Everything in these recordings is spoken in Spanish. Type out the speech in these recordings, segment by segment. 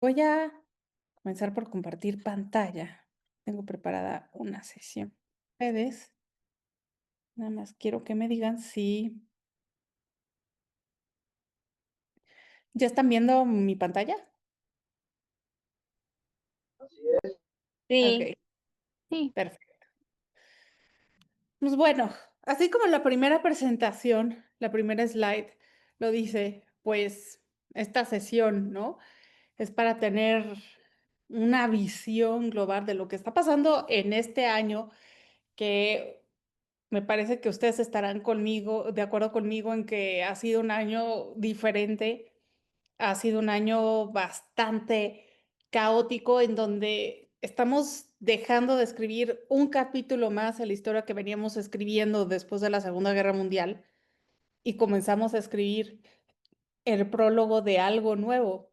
Voy a comenzar por compartir pantalla. Tengo preparada una sesión. Ustedes, nada más quiero que me digan si ya están viendo mi pantalla. Sí, Ok, sí. perfecto. Pues bueno, así como la primera presentación, la primera slide lo dice, pues esta sesión, ¿no? Es para tener una visión global de lo que está pasando en este año que me parece que ustedes estarán conmigo, de acuerdo conmigo en que ha sido un año diferente, ha sido un año bastante caótico en donde estamos dejando de escribir un capítulo más en la historia que veníamos escribiendo después de la Segunda Guerra Mundial y comenzamos a escribir el prólogo de algo nuevo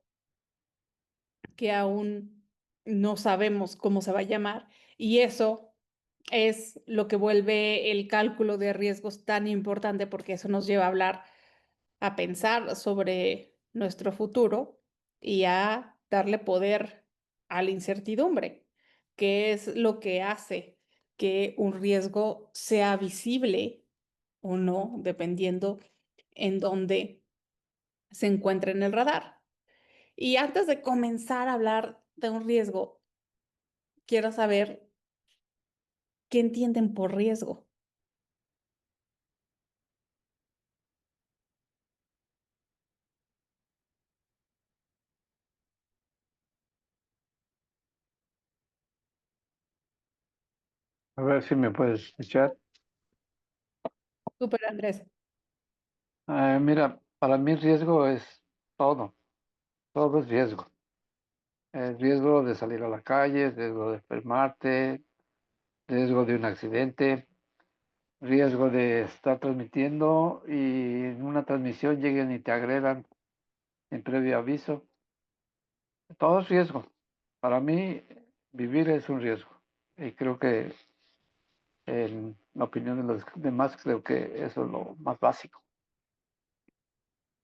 que aún no sabemos cómo se va a llamar y eso es lo que vuelve el cálculo de riesgos tan importante porque eso nos lleva a hablar, a pensar sobre nuestro futuro y a darle poder a la incertidumbre, que es lo que hace que un riesgo sea visible o no, dependiendo en dónde se encuentre en el radar. Y antes de comenzar a hablar de un riesgo, quiero saber qué entienden por riesgo. A ver si me puedes escuchar. Súper, Andrés. Mira, para mí riesgo es todo, todo es riesgo. El riesgo de salir a la calle, riesgo de enfermarte, riesgo de un accidente, riesgo de estar transmitiendo y en una transmisión lleguen y te agredan en previo aviso. Todo es riesgo. Para mí, vivir es un riesgo. Y creo que en la opinión de los demás, creo que eso es lo más básico.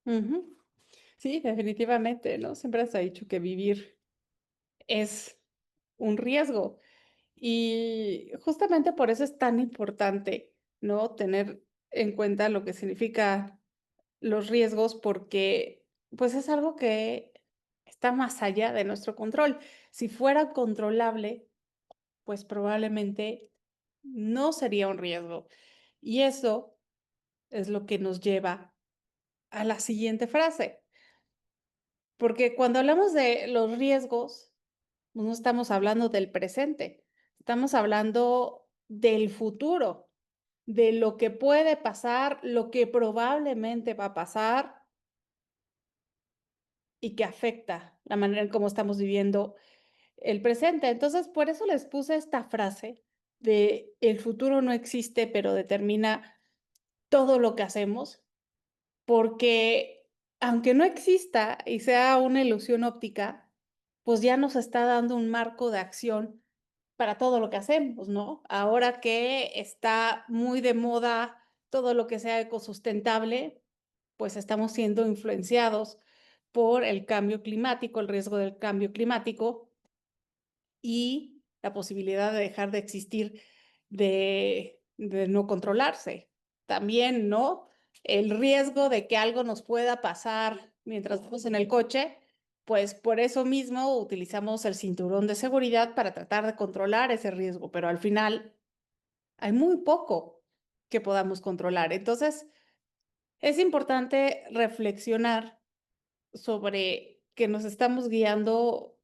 Ujú. Sí, definitivamente, ¿no? Siempre se ha dicho que vivir es un riesgo y justamente por eso es tan importante, ¿no? Tener en cuenta lo que significa los riesgos porque pues es algo que está más allá de nuestro control. Si fuera controlable, pues probablemente no sería un riesgo. Y eso es lo que nos lleva a la siguiente frase, porque cuando hablamos de los riesgos, no estamos hablando del presente, estamos hablando del futuro, de lo que puede pasar, lo que probablemente va a pasar y que afecta la manera en cómo estamos viviendo el presente. Entonces, por eso les puse esta frase de el futuro no existe, pero determina todo lo que hacemos, porque aunque no exista y sea una ilusión óptica, pues ya nos está dando un marco de acción para todo lo que hacemos, ¿no? Ahora que está muy de moda todo lo que sea ecosustentable, pues estamos siendo influenciados por el cambio climático, el riesgo del cambio climático y la posibilidad de dejar de existir, de no controlarse. También, ¿no? El riesgo de que algo nos pueda pasar mientras vamos en el coche, pues por eso mismo utilizamos el cinturón de seguridad para tratar de controlar ese riesgo, pero al final hay muy poco que podamos controlar. Entonces, es importante reflexionar sobre que nos estamos guiando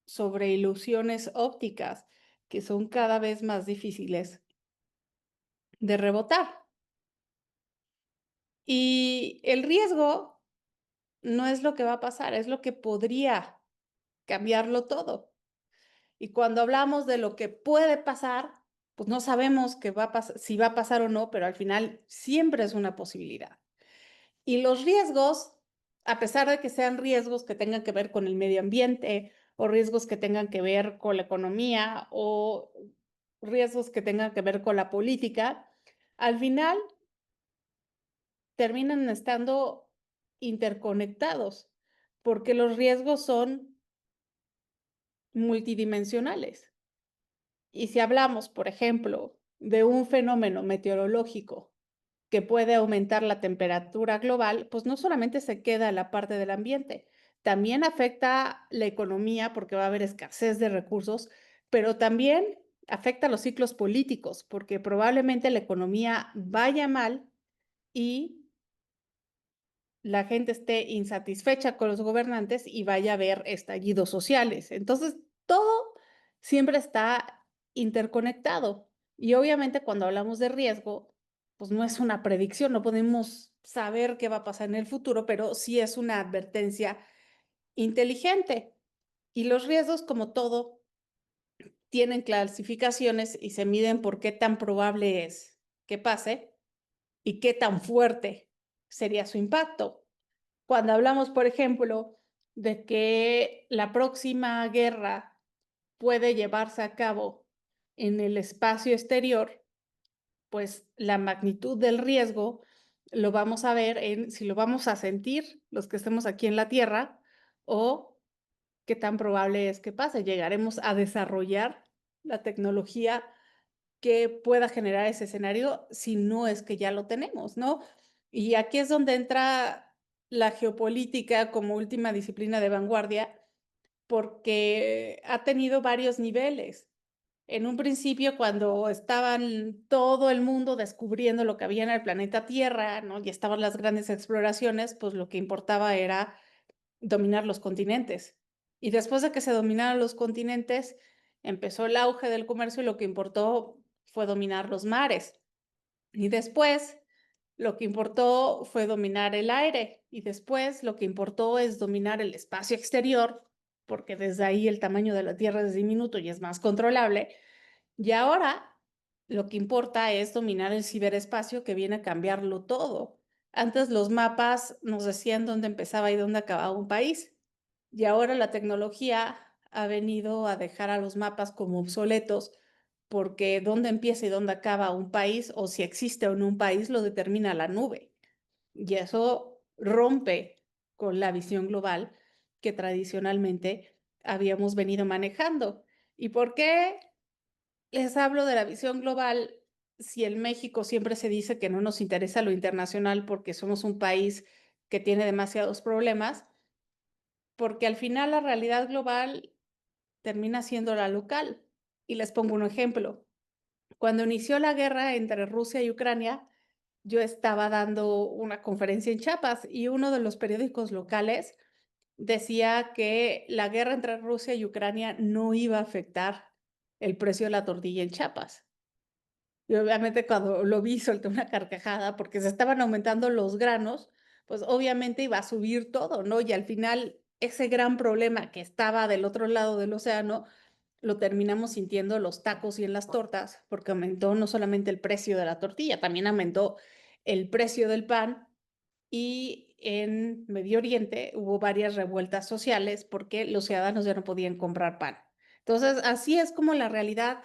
sobre ilusiones ópticas que son cada vez más difíciles de rebotar. Y el riesgo no es lo que va a pasar, es lo que podría cambiarlo todo. Y cuando hablamos de lo que puede pasar, pues no sabemos qué va a si va a pasar o no, pero al final siempre es una posibilidad. Y los riesgos, a pesar de que sean riesgos que tengan que ver con el medio ambiente o riesgos que tengan que ver con la economía o riesgos que tengan que ver con la política, al final terminan estando interconectados, porque los riesgos son multidimensionales. Y si hablamos, por ejemplo, de un fenómeno meteorológico que puede aumentar la temperatura global, pues no solamente se queda en la parte del ambiente, también afecta la economía porque va a haber escasez de recursos, pero también afecta los ciclos políticos porque probablemente la economía vaya mal y la gente esté insatisfecha con los gobernantes y vaya a haber estallidos sociales. Entonces, todo siempre está interconectado. Y obviamente cuando hablamos de riesgo, pues no es una predicción, no podemos saber qué va a pasar en el futuro, pero sí es una advertencia inteligente. Y los riesgos, como todo, tienen clasificaciones y se miden por qué tan probable es que pase y qué tan fuerte sería su impacto. Cuando hablamos, por ejemplo, de que la próxima guerra puede llevarse a cabo en el espacio exterior, pues la magnitud del riesgo lo vamos a ver en si lo vamos a sentir los que estemos aquí en la Tierra o qué tan probable es que pase. Llegaremos a desarrollar la tecnología que pueda generar ese escenario si no es que ya lo tenemos, ¿no? Y aquí es donde entra la geopolítica como última disciplina de vanguardia, porque ha tenido varios niveles. En un principio, cuando estaban todo el mundo descubriendo lo que había en el planeta Tierra, ¿no? Y estaban las grandes exploraciones, pues lo que importaba era dominar los continentes. Y después de que se dominaron los continentes, empezó el auge del comercio y lo que importó fue dominar los mares. Y después lo que importó fue dominar el aire. Y después lo que importó es dominar el espacio exterior, porque desde ahí el tamaño de la Tierra es diminuto y es más controlable. Y ahora lo que importa es dominar el ciberespacio que viene a cambiarlo todo. Antes los mapas nos decían dónde empezaba y dónde acababa un país. Y ahora la tecnología ha venido a dejar a los mapas como obsoletos porque dónde empieza y dónde acaba un país o si existe o no un país lo determina la nube. Y eso rompe con la visión global que tradicionalmente habíamos venido manejando. ¿Y por qué les hablo de la visión global si en México siempre se dice que no nos interesa lo internacional porque somos un país que tiene demasiados problemas? Porque al final la realidad global termina siendo la local. Y les pongo un ejemplo. Cuando inició la guerra entre Rusia y Ucrania, yo estaba dando una conferencia en Chiapas y uno de los periódicos locales decía que la guerra entre Rusia y Ucrania no iba a afectar el precio de la tortilla en Chiapas. Y obviamente cuando lo vi solté una carcajada porque se estaban aumentando los granos, pues obviamente iba a subir todo, ¿no? Y al final ese gran problema que estaba del otro lado del océano lo terminamos sintiendo en los tacos y en las tortas, porque aumentó no solamente el precio de la tortilla, también aumentó el precio del pan y en Medio Oriente hubo varias revueltas sociales porque los ciudadanos ya no podían comprar pan. Entonces, así es como la realidad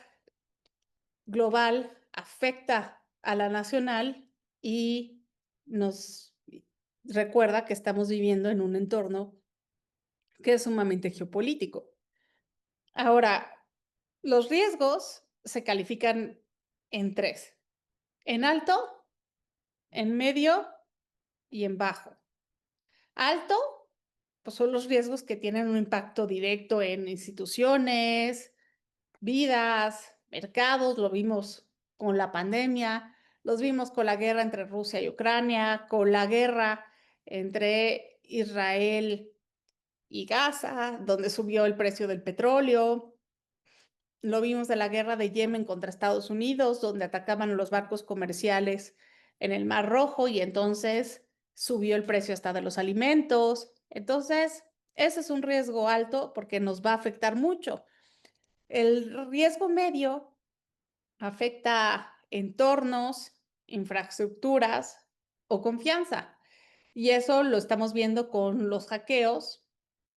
global afecta a la nacional y nos recuerda que estamos viviendo en un entorno que es sumamente geopolítico. Ahora, los riesgos se califican en tres: en alto, en medio y en bajo. Alto, pues son los riesgos que tienen un impacto directo en instituciones, vidas, mercados, lo vimos con la pandemia, los vimos con la guerra entre Rusia y Ucrania, con la guerra entre Israel y Gaza, donde subió el precio del petróleo. Lo vimos en la guerra de Yemen contra Estados Unidos, donde atacaban los barcos comerciales en el Mar Rojo y entonces subió el precio hasta de los alimentos. Entonces, ese es un riesgo alto porque nos va a afectar mucho. El riesgo medio afecta entornos, infraestructuras o confianza. Y eso lo estamos viendo con los hackeos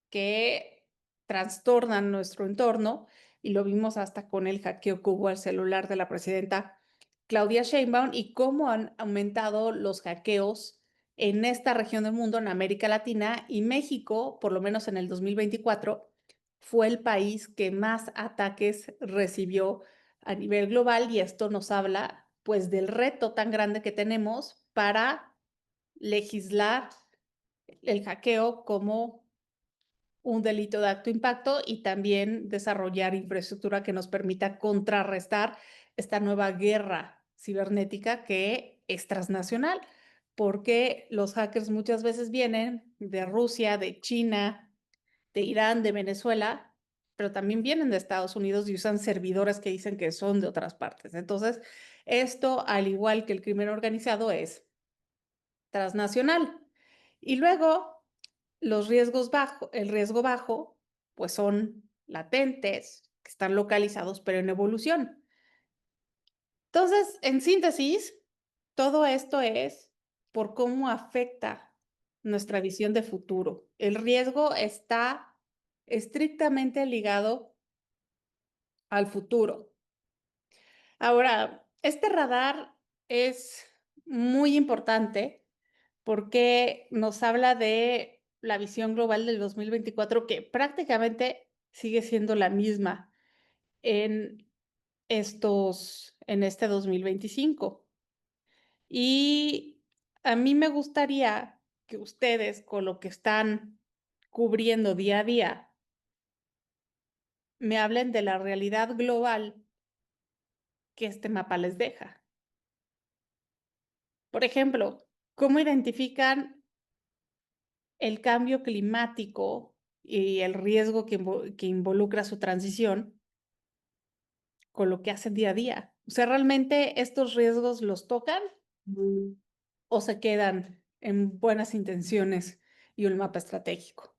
que trastornan nuestro entorno y lo vimos hasta con el hackeo que hubo al celular de la presidenta Claudia Sheinbaum y cómo han aumentado los hackeos en esta región del mundo, en América Latina y México, por lo menos en el 2024, fue el país que más ataques recibió a nivel global y esto nos habla pues del reto tan grande que tenemos para legislar el hackeo como un delito de alto impacto y también desarrollar infraestructura que nos permita contrarrestar esta nueva guerra cibernética que es transnacional, porque los hackers muchas veces vienen de Rusia, de China, de Irán, de Venezuela, pero también vienen de Estados Unidos y usan servidores que dicen que son de otras partes. Entonces, esto, al igual que el crimen organizado, es transnacional. Y luego, los riesgos bajo, el riesgo bajo, pues son latentes, que están localizados, pero en evolución. Entonces, en síntesis, todo esto es por cómo afecta nuestra visión de futuro. El riesgo está estrictamente ligado al futuro. Ahora, este radar es muy importante porque nos habla de la visión global del 2024, que prácticamente sigue siendo la misma en en este 2025. Y a mí me gustaría que ustedes, con lo que están cubriendo día a día, me hablen de la realidad global que este mapa les deja. Por ejemplo, ¿cómo identifican el cambio climático y el riesgo que involucra su transición con lo que hacen día a día? O sea, ¿realmente estos riesgos los tocan o se quedan en buenas intenciones y un mapa estratégico?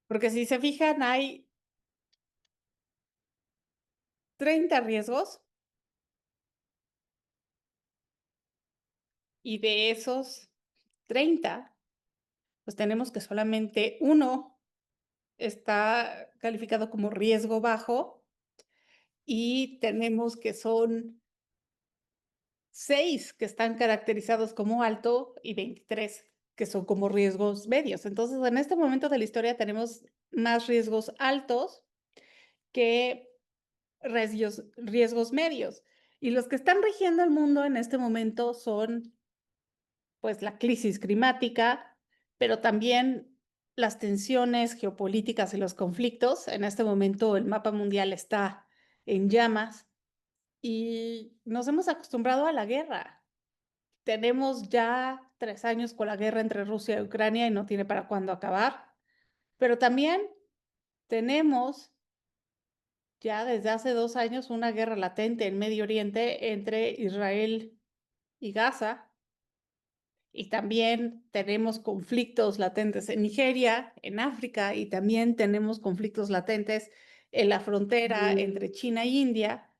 Porque si se fijan, hay 30 riesgos y de esos 30, pues tenemos que solamente uno está calificado como riesgo bajo y tenemos que son 6 que están caracterizados como alto y 23 que son como riesgos medios. Entonces, en este momento de la historia tenemos más riesgos altos que riesgos medios. Y los que están rigiendo el mundo en este momento son, pues, la crisis climática, pero también las tensiones geopolíticas y los conflictos. En este momento el mapa mundial está en llamas y nos hemos acostumbrado a la guerra. Tenemos ya 3 años con la guerra entre Rusia y Ucrania y no tiene para cuándo acabar. Pero también tenemos ya desde hace 2 años una guerra latente en Medio Oriente entre Israel y Gaza. Y también tenemos conflictos latentes en Nigeria, en África, y también tenemos conflictos latentes en la frontera entre China e India.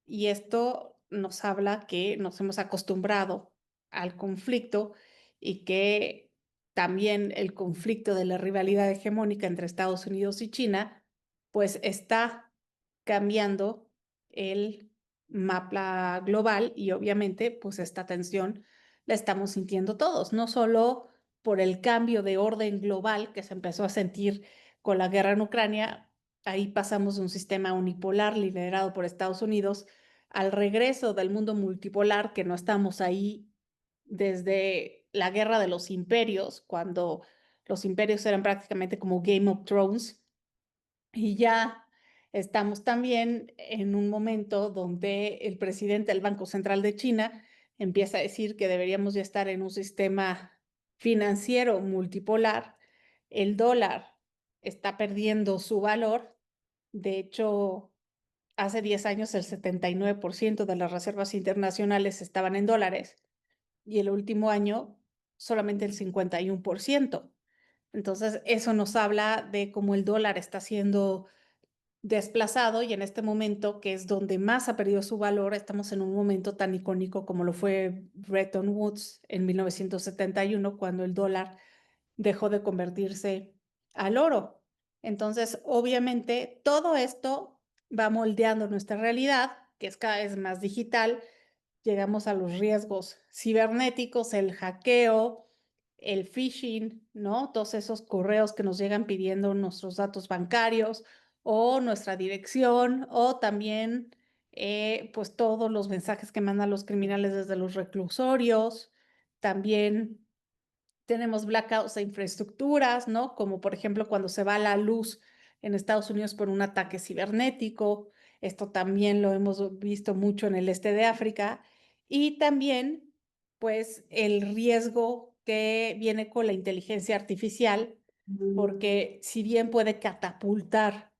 Y esto nos habla que nos hemos acostumbrado al conflicto y que también el conflicto de la rivalidad hegemónica entre Estados Unidos y China, pues está cambiando el mapa global y obviamente pues esta tensión la estamos sintiendo todos, no solo por el cambio de orden global que se empezó a sentir con la guerra en Ucrania. Ahí pasamos de un sistema unipolar liderado por Estados Unidos al regreso del mundo multipolar, que no estamos ahí desde la guerra de los imperios, cuando los imperios eran prácticamente como Game of Thrones, y ya estamos también en un momento donde el presidente del Banco Central de China empieza a decir que deberíamos ya estar en un sistema financiero multipolar. El dólar está perdiendo su valor De hecho, hace 10 años el 79% de las reservas internacionales estaban en dólares y el último año solamente el 51%. Entonces, eso nos habla de cómo el dólar está siendo desplazado y en este momento, que es donde más ha perdido su valor, estamos en un momento tan icónico como lo fue Bretton Woods en 1971, cuando el dólar dejó de convertirse al oro. Entonces, obviamente, todo esto va moldeando nuestra realidad, que es cada vez más digital. Llegamos a los riesgos cibernéticos, el hackeo, el phishing, ¿no? Todos esos correos que nos llegan pidiendo nuestros datos bancarios o nuestra dirección o también pues todos los mensajes que mandan los criminales desde los reclusorios. También tenemos blackouts de infraestructuras, ¿no? Como por ejemplo cuando se va la luz en Estados Unidos por un ataque cibernético. Esto también lo hemos visto mucho en el este de África. Y también, pues, el riesgo que viene con la inteligencia artificial, porque si bien puede catapultar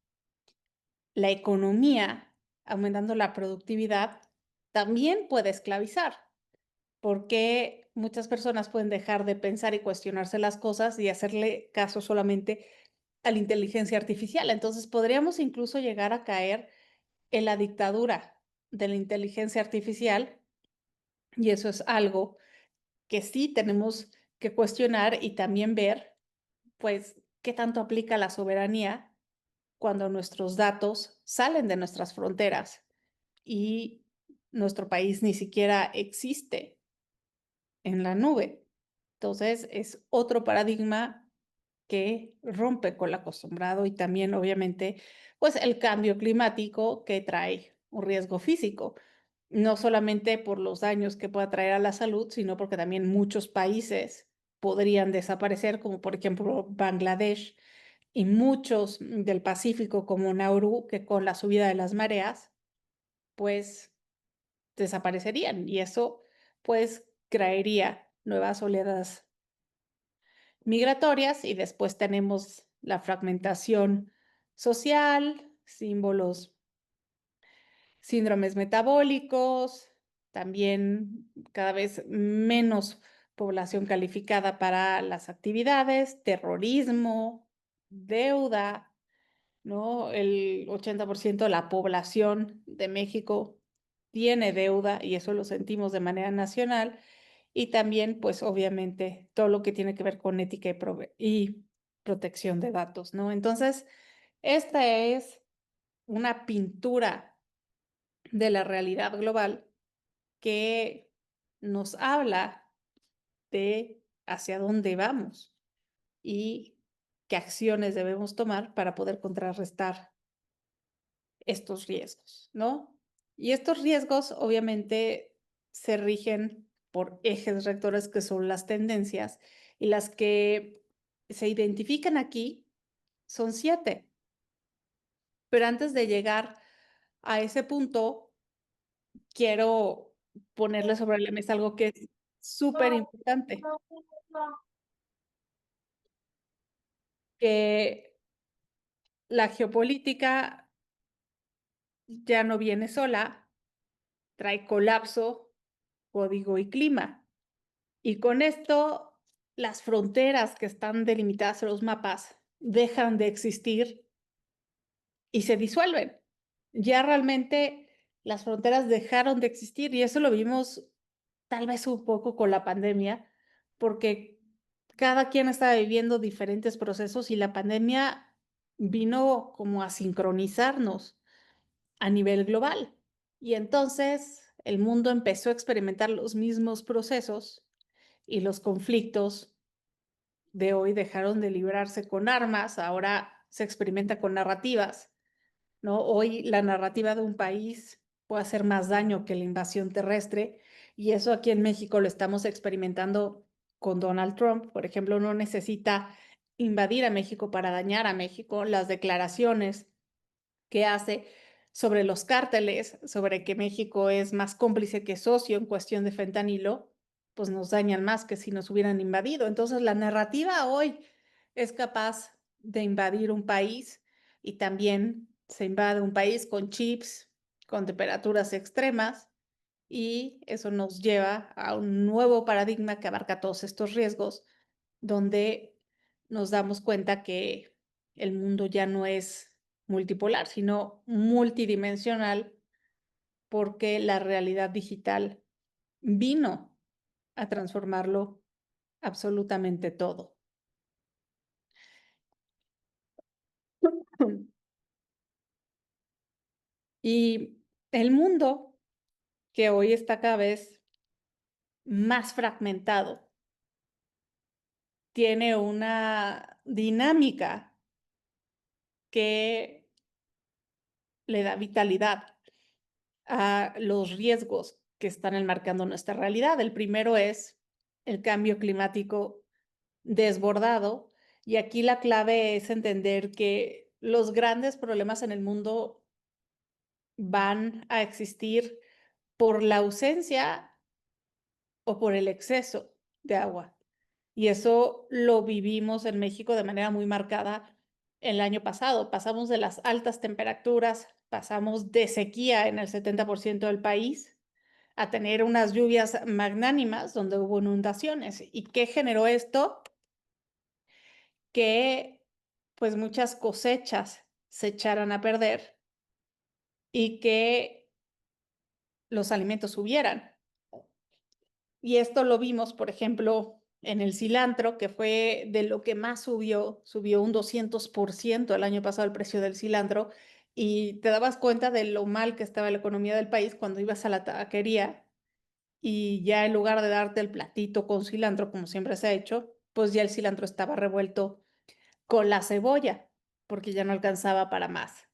la economía, aumentando la productividad, también puede esclavizar porque muchas personas pueden dejar de pensar y cuestionarse las cosas y hacerle caso solamente a la inteligencia artificial. Entonces podríamos incluso llegar a caer en la dictadura de la inteligencia artificial y eso es algo que sí tenemos que cuestionar y también ver, pues, qué tanto aplica la soberanía cuando nuestros datos salen de nuestras fronteras y nuestro país ni siquiera existe en la nube. Entonces, es otro paradigma que rompe con lo acostumbrado y también, obviamente, pues el cambio climático que trae un riesgo físico, no solamente por los daños que pueda traer a la salud, sino porque también muchos países podrían desaparecer, como por ejemplo Bangladesh y muchos del Pacífico como Nauru, que con la subida de las mareas, pues desaparecerían y eso pues traería nuevas oleadas migratorias y después tenemos la fragmentación social, símbolos, síndromes metabólicos, también cada vez menos población calificada para las actividades, terrorismo, deuda, ¿no? El 80% de la población de México tiene deuda y eso lo sentimos de manera nacional y también, pues obviamente, todo lo que tiene que ver con ética y protección de datos, ¿no? Entonces, esta es una pintura de la realidad global que nos habla de hacia dónde vamos y qué acciones debemos tomar para poder contrarrestar estos riesgos, ¿no? Y estos riesgos obviamente se rigen por ejes rectores que son las tendencias y las que se identifican aquí son 7. Pero antes de llegar a ese punto, quiero ponerle sobre la mesa algo que es súper importante, que la geopolítica ya no viene sola, trae colapso, código y clima. Y con esto, las fronteras que están delimitadas en los mapas dejan de existir y se disuelven. Ya realmente las fronteras dejaron de existir y eso lo vimos tal vez un poco con la pandemia, porque cada quien estaba viviendo diferentes procesos y la pandemia vino como a sincronizarnos a nivel global. Y entonces el mundo empezó a experimentar los mismos procesos y los conflictos de hoy dejaron de librarse con armas, ahora se experimenta con narrativas, ¿no? Hoy la narrativa de un país puede hacer más daño que la invasión terrestre y eso aquí en México lo estamos experimentando con Donald Trump. Por ejemplo, no necesita invadir a México para dañar a México. Las declaraciones que hace sobre los cárteles, sobre que México es más cómplice que socio en cuestión de fentanilo, pues nos dañan más que si nos hubieran invadido. Entonces, la narrativa hoy es capaz de invadir un país y también Se invade un país con chips, con temperaturas extremas, y eso nos lleva a un nuevo paradigma que abarca todos estos riesgos, donde nos damos cuenta que el mundo ya no es multipolar, sino multidimensional, porque la realidad digital vino a transformarlo absolutamente todo. Y el mundo, que hoy está cada vez más fragmentado, tiene una dinámica que le da vitalidad a los riesgos que están enmarcando nuestra realidad. El primero es el cambio climático desbordado, y aquí la clave es entender que los grandes problemas en el mundo van a existir por la ausencia o por el exceso de agua. Y eso lo vivimos en México de manera muy marcada el año pasado. Pasamos de las altas temperaturas, pasamos de sequía en el 70% del país a tener unas lluvias magnánimas donde hubo inundaciones. ¿Y qué generó esto? Que pues muchas cosechas se echaran a perder y que los alimentos subieran. Y esto lo vimos, por ejemplo, en el cilantro, que fue de lo que más subió un 200% el año pasado el precio del cilantro, y te dabas cuenta de lo mal que estaba la economía del país cuando ibas a la taquería y ya en lugar de darte el platito con cilantro, como siempre se ha hecho, pues ya el cilantro estaba revuelto con la cebolla, porque ya no alcanzaba para más.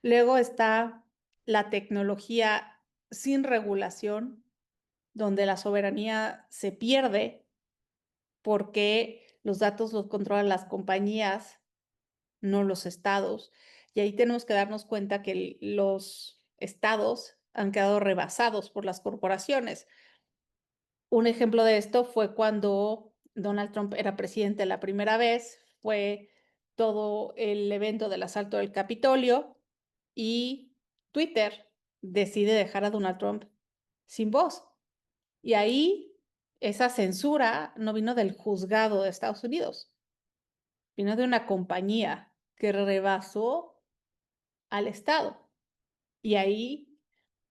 Luego está la tecnología sin regulación, donde la soberanía se pierde porque los datos los controlan las compañías, no los estados. Y ahí tenemos que darnos cuenta que los estados han quedado rebasados por las corporaciones. Un ejemplo de esto fue cuando Donald Trump era presidente la primera vez, fue todo el evento del asalto del Capitolio, y Twitter decide dejar a Donald Trump sin voz. Y ahí esa censura no vino del juzgado de Estados Unidos, vino de una compañía que rebasó al Estado. Y ahí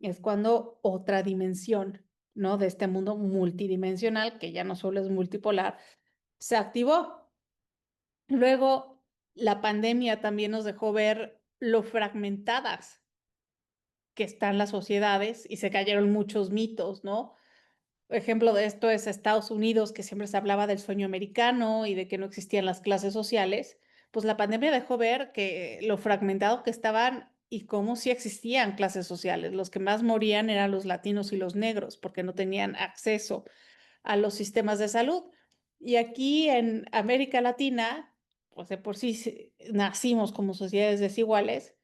es cuando otra dimensión, ¿no? De este mundo multidimensional, que ya no solo es multipolar, se activó. Luego, la pandemia también nos dejó ver lo fragmentadas que están las sociedades y se cayeron muchos mitos, ¿no? Ejemplo de esto es Estados Unidos, que siempre se hablaba del sueño americano y de que no existían las clases sociales. Pues la pandemia dejó ver que lo fragmentado que estaban y cómo sí existían clases sociales. Los que más morían eran los latinos y los negros, porque no tenían acceso a los sistemas de salud. Y aquí en América Latina, pues de por sí nacimos como sociedades desiguales,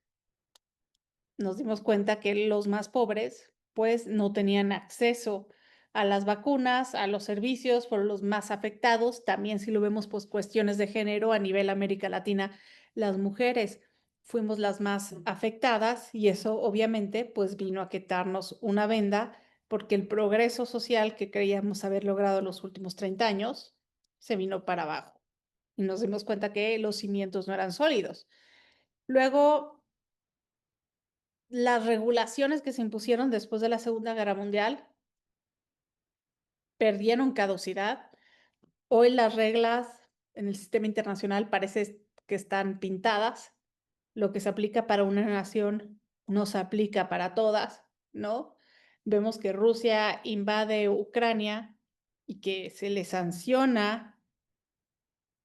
nos dimos cuenta que los más pobres pues no tenían acceso a las vacunas, a los servicios, fueron los más afectados. También si lo vemos pues cuestiones de género a nivel América Latina, las mujeres fuimos las más afectadas, y eso obviamente pues vino a quitarnos una venda, porque el progreso social que creíamos haber logrado en los últimos 30 años se vino para abajo y nos dimos cuenta que los cimientos no eran sólidos. Luego, las regulaciones que se impusieron después de la Segunda Guerra Mundial perdieron caducidad. Hoy las reglas en el sistema internacional parece que están pintadas. Lo que se aplica para una nación no se aplica para todas, ¿no? Vemos que Rusia invade Ucrania y que se le sanciona,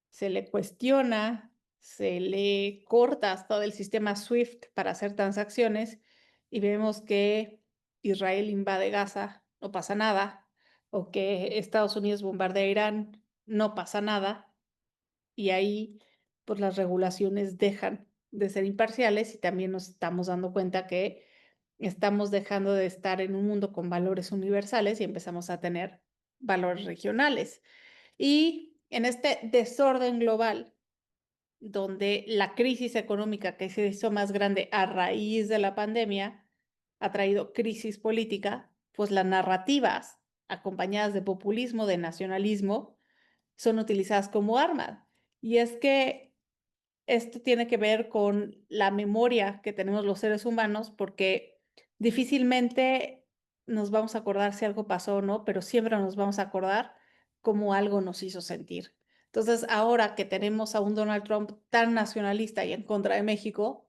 se le cuestiona, se le corta hasta el sistema SWIFT para hacer transacciones, y vemos que Israel invade Gaza, no pasa nada, o que Estados Unidos bombardea Irán, no pasa nada, y ahí pues las regulaciones dejan de ser imparciales, y también nos estamos dando cuenta que estamos dejando de estar en un mundo con valores universales y empezamos a tener valores regionales. Y en este desorden global donde la crisis económica que se hizo más grande a raíz de la pandemia ha traído crisis política, pues las narrativas acompañadas de populismo, de nacionalismo, son utilizadas como arma. Y es que esto tiene que ver con la memoria que tenemos los seres humanos, porque difícilmente nos vamos a acordar si algo pasó o no, pero siempre nos vamos a acordar cómo algo nos hizo sentir. Entonces, ahora que tenemos a un Donald Trump tan nacionalista y en contra de México,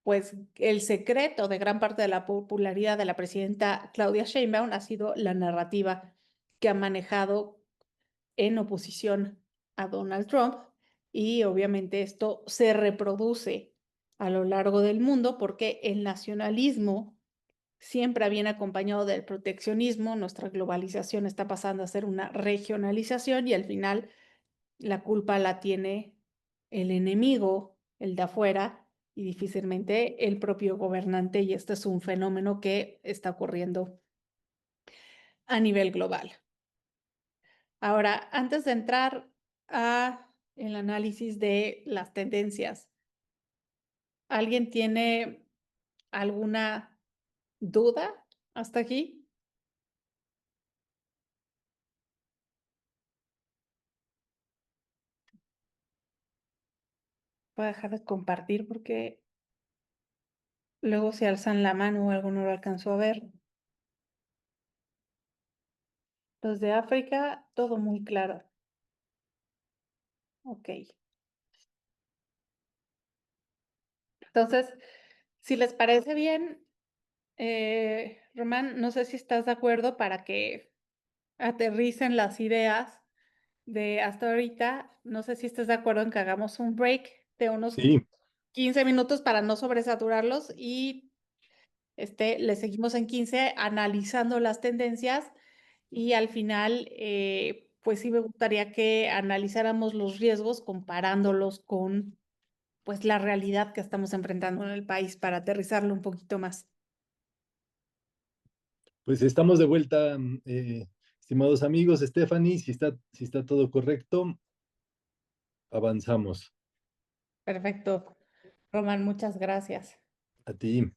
pues el secreto de gran parte de la popularidad de la presidenta Claudia Sheinbaum ha sido la narrativa que ha manejado en oposición a Donald Trump, y obviamente esto se reproduce a lo largo del mundo porque el nacionalismo siempre viene acompañado del proteccionismo. Nuestra globalización está pasando a ser una regionalización y al final la culpa la tiene el enemigo, el de afuera, y difícilmente el propio gobernante, y este es un fenómeno que está ocurriendo a nivel global. Ahora, antes de entrar a el análisis de las tendencias, ¿alguien tiene alguna duda hasta aquí? Voy a dejar de compartir porque luego se alzan la mano o alguno lo alcanzó a ver. Los de África, todo muy claro. Ok. Entonces, si les parece bien, Román, no sé si estás de acuerdo para que aterricen las ideas de hasta ahorita. No sé si estás de acuerdo en que hagamos un break de unos Sí, 15 minutos para no sobresaturarlos y le seguimos en 15 analizando las tendencias, y al final, pues sí me gustaría que analizáramos los riesgos comparándolos con pues la realidad que estamos enfrentando en el país para aterrizarlo un poquito más. pues estamos de vuelta, estimados amigos. Stephanie, si está todo correcto, avanzamos. Perfecto, Román, muchas gracias. A ti.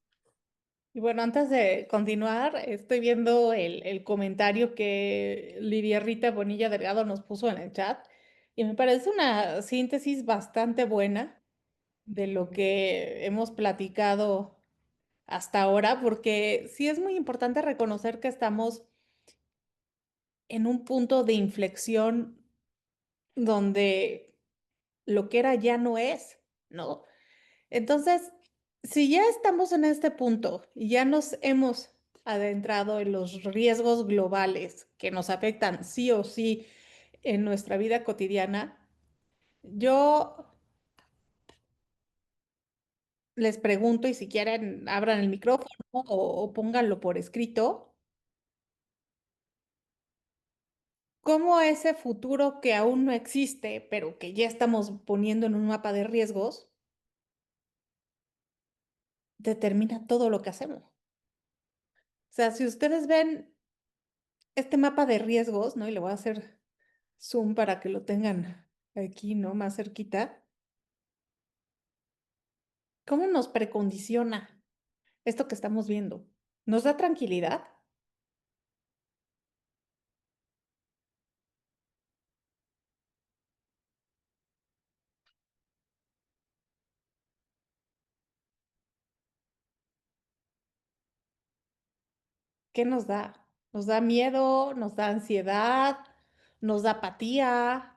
Y bueno, antes de continuar, estoy viendo el comentario que Lidia Rita Bonilla Delgado nos puso en el chat y me parece una síntesis bastante buena de lo que hemos platicado hasta ahora, porque sí es muy importante reconocer que estamos en un punto de inflexión donde lo que era ya no es, ¿no? Entonces, si ya estamos en este punto y ya nos hemos adentrado en los riesgos globales que nos afectan sí o sí en nuestra vida cotidiana, yo les pregunto, y si quieren abran el micrófono o pónganlo por escrito, ¿cómo ese futuro que aún no existe, pero que ya estamos poniendo en un mapa de riesgos, determina todo lo que hacemos? O sea, si ustedes ven este mapa de riesgos, ¿no? Y le voy a hacer zoom para que lo tengan aquí, ¿no? Más cerquita. ¿Cómo nos precondiciona esto que estamos viendo? ¿Nos da tranquilidad? ¿Qué nos da? ¿Nos da miedo? ¿Nos da ansiedad? ¿Nos da apatía?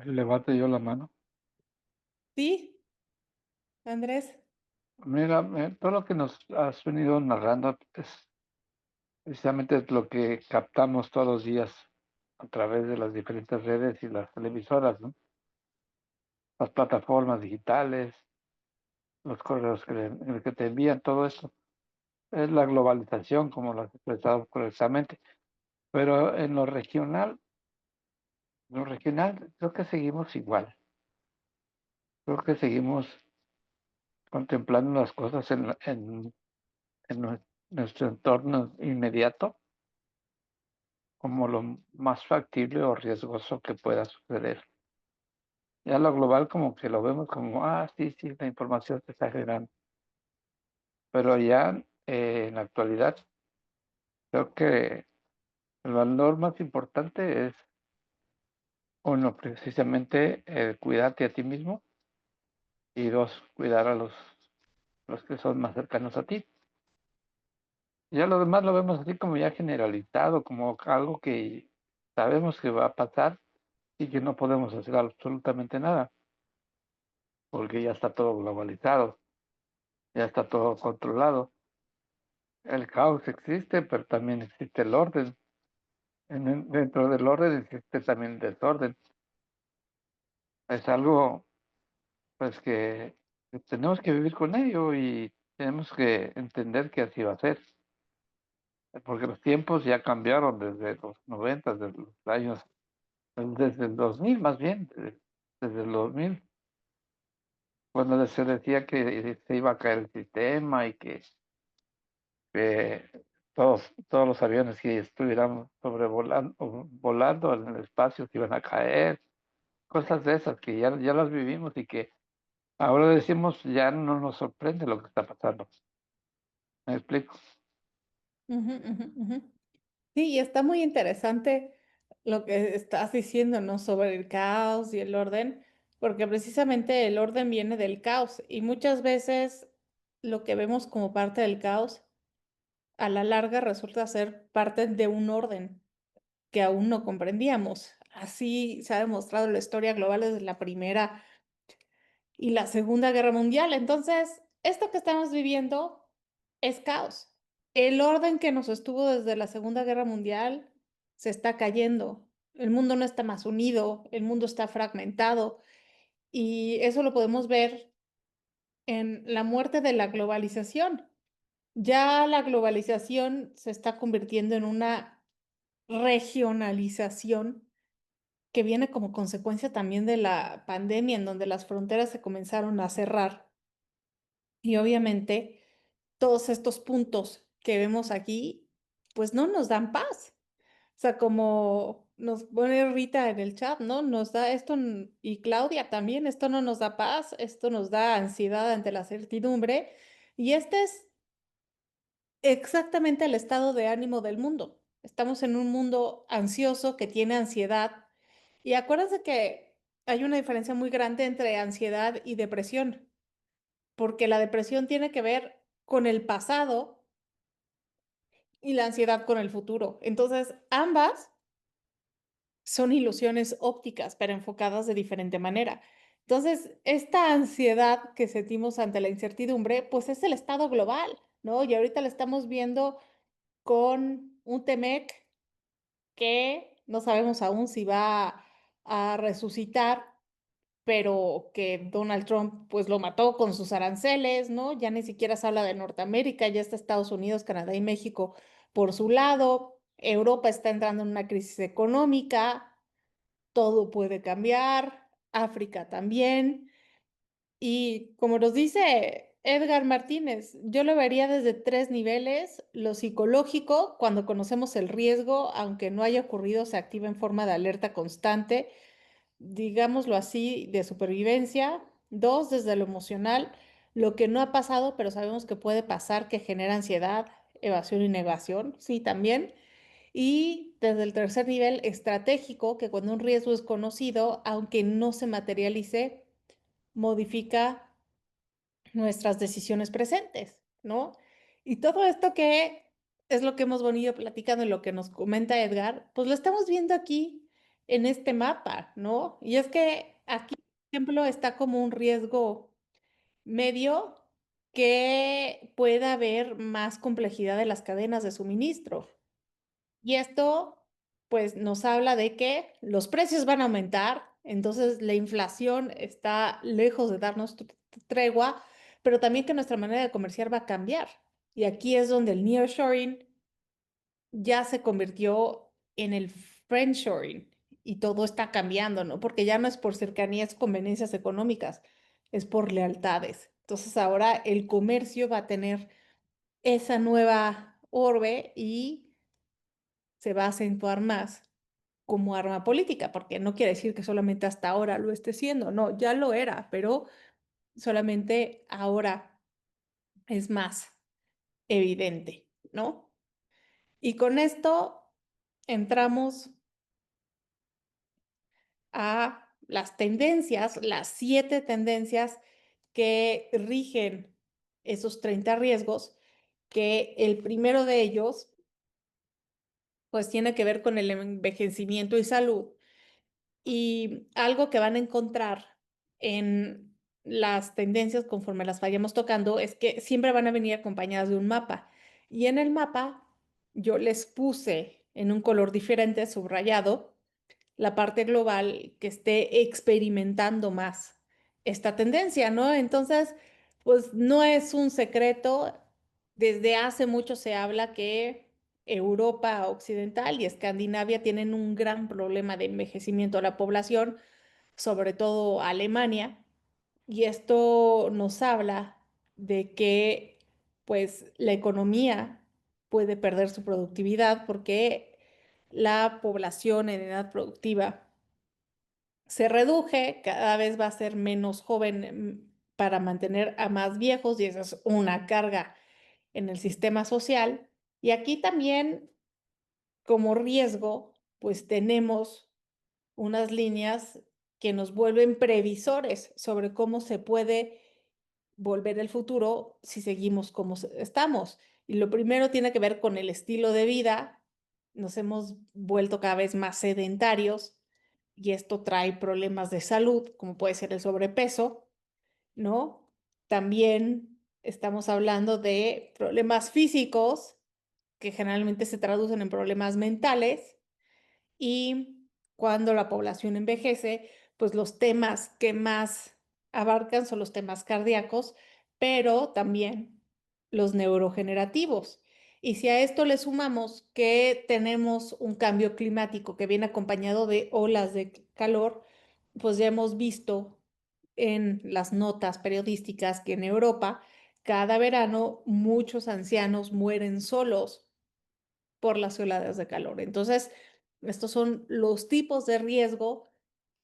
Levanto yo la mano. ¿Sí, Andrés? Mira, todo lo que nos has venido narrando es precisamente es lo que captamos todos los días a través de las diferentes redes y las televisoras, ¿no? Las plataformas digitales, los correos que te envían, todo eso. Es la globalización, como lo has expresado correctamente. Pero en lo regional, creo que seguimos igual. Creo que seguimos contemplando las cosas nuestro entorno inmediato como lo más factible o riesgoso que pueda suceder. Ya lo global como que lo vemos como, sí, sí, la información se está generando. Pero ya en la actualidad creo que el valor más importante es, uno, precisamente cuidarte a ti mismo y dos, cuidar a los que son más cercanos a ti. Ya lo demás lo vemos así como ya generalizado, como algo que sabemos que va a pasar y que no podemos hacer absolutamente nada, porque ya está todo globalizado, ya está todo controlado. El caos existe, pero también existe el orden. Dentro del orden existe también el desorden. Es algo, pues, que tenemos que vivir con ello y tenemos que entender que así va a ser, porque los tiempos ya cambiaron desde los 90, desde los años, desde el 2000 más bien, desde el 2000, cuando se decía que se iba a caer el sistema y que eh, todos los aviones que estuvieran sobrevolando o volando en el espacio se iban a caer, cosas de esas que ya las vivimos y que ahora decimos ya no nos sorprende lo que está pasando. ¿Me explico? Ujú, ujú, ujú. Sí, y está muy interesante lo que estás diciendo, ¿no? Sobre el caos y el orden, porque precisamente el orden viene del caos y muchas veces lo que vemos como parte del caos, a la larga resulta ser parte de un orden que aún no comprendíamos. Así se ha demostrado en la historia global desde la Primera y la Segunda Guerra Mundial. Entonces, esto que estamos viviendo es caos. El orden que nos estuvo desde la Segunda Guerra Mundial se está cayendo. El mundo no está más unido, el mundo está fragmentado y eso lo podemos ver en la muerte de la globalización. Ya la globalización se está convirtiendo en una regionalización que viene como consecuencia también de la pandemia, en donde las fronteras se comenzaron a cerrar. Y obviamente todos estos puntos que vemos aquí, pues no nos dan paz. O sea, como nos pone Rita en el chat, ¿no? Nos da esto, y Claudia también, esto no nos da paz, esto nos da ansiedad ante la certidumbre. Y este es exactamente el estado de ánimo del mundo. Estamos en un mundo ansioso que tiene ansiedad. Y acuérdense que hay una diferencia muy grande entre ansiedad y depresión, porque la depresión tiene que ver con el pasado y la ansiedad con el futuro. Entonces, ambas son ilusiones ópticas, pero enfocadas de diferente manera. Entonces, esta ansiedad que sentimos ante la incertidumbre, pues es el estado global, ¿no? Y ahorita la estamos viendo con un Temec que no sabemos aún si va a resucitar, pero que Donald Trump pues lo mató con sus aranceles, ¿no? Ya ni siquiera se habla de Norteamérica, ya está Estados Unidos, Canadá y México por su lado. Europa está entrando en una crisis económica, todo puede cambiar, África también. Y como nos dice Edgar Martínez, yo lo vería desde tres niveles. Lo psicológico, cuando conocemos el riesgo, aunque no haya ocurrido, se activa en forma de alerta constante, digámoslo así, de supervivencia. Dos, desde lo emocional, lo que no ha pasado, pero sabemos que puede pasar, que genera ansiedad, evasión y negación, sí, también. Y desde el tercer nivel estratégico, que cuando un riesgo es conocido, aunque no se materialice, modifica nuestras decisiones presentes, ¿no? Y todo esto que es lo que hemos venido platicando y lo que nos comenta Edgar, pues lo estamos viendo aquí en este mapa, ¿no? Y es que aquí, por ejemplo, está como un riesgo medio que pueda haber más complejidad de las cadenas de suministro. Y esto, pues, nos habla de que los precios van a aumentar, entonces la inflación está lejos de darnos tregua, pero también que nuestra manera de comerciar va a cambiar. Y aquí es donde el nearshoring ya se convirtió en el friendshoring y todo está cambiando, ¿no? Porque ya no es por cercanías, conveniencias económicas, es por lealtades. Entonces ahora el comercio va a tener esa nueva orbe y se va a acentuar más como arma política, porque no quiere decir que solamente hasta ahora lo esté siendo, no, ya lo era, pero solamente ahora es más evidente, ¿no? Y con esto entramos a las tendencias, las 7 tendencias que rigen esos 30 riesgos, que el primero de ellos, pues tiene que ver con el envejecimiento y salud. Y algo que van a encontrar en las tendencias conforme las vayamos tocando es que siempre van a venir acompañadas de un mapa. Y en el mapa yo les puse en un color diferente, subrayado, la parte global que esté experimentando más esta tendencia, ¿no? Entonces, pues no es un secreto, desde hace mucho se habla que Europa Occidental y Escandinavia tienen un gran problema de envejecimiento de la población, sobre todo Alemania, y esto nos habla de que pues la economía puede perder su productividad porque la población en edad productiva se reduje, cada vez va a ser menos joven para mantener a más viejos y esa es una carga en el sistema social. Y aquí también como riesgo, pues tenemos unas líneas que nos vuelven previsores sobre cómo se puede volver el futuro si seguimos como estamos. Y lo primero tiene que ver con el estilo de vida. Nos hemos vuelto cada vez más sedentarios y esto trae problemas de salud, como puede ser el sobrepeso, ¿no? También estamos hablando de problemas físicos que generalmente se traducen en problemas mentales y cuando la población envejece, pues los temas que más abarcan son los temas cardíacos, pero también los neurogenerativos. Y si a esto le sumamos que tenemos un cambio climático que viene acompañado de olas de calor, pues ya hemos visto en las notas periodísticas que en Europa cada verano muchos ancianos mueren solos por las oleadas de calor. Entonces, estos son los tipos de riesgo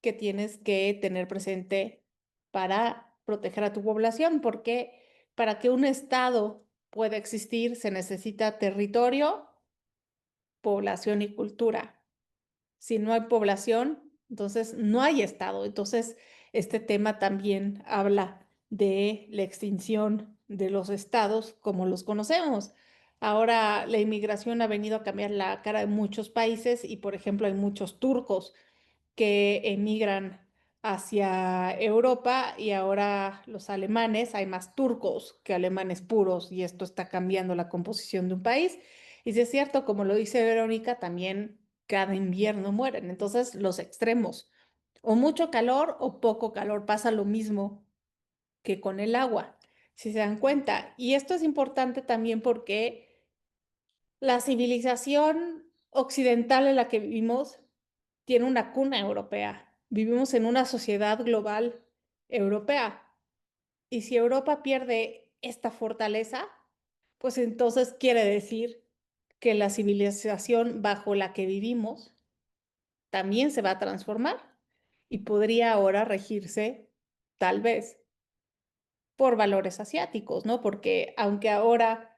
que tienes que tener presente para proteger a tu población, porque para que un estado pueda existir se necesita territorio, población y cultura. Si no hay población, entonces no hay estado. Entonces, este tema también habla de la extinción de los estados como los conocemos. Ahora la inmigración ha venido a cambiar la cara de muchos países y, por ejemplo, hay muchos turcos que emigran hacia Europa y ahora los alemanes, hay más turcos que alemanes puros y esto está cambiando la composición de un país. Y si es cierto, como lo dice Verónica, también cada invierno mueren. Entonces, los extremos, o mucho calor o poco calor, pasa lo mismo que con el agua, si se dan cuenta. Y esto es importante también porque la civilización occidental en la que vivimos tiene una cuna europea. Vivimos en una sociedad global europea. Y si Europa pierde esta fortaleza, pues entonces quiere decir que la civilización bajo la que vivimos también se va a transformar y podría ahora regirse tal vez por valores asiáticos, ¿no? Porque aunque ahora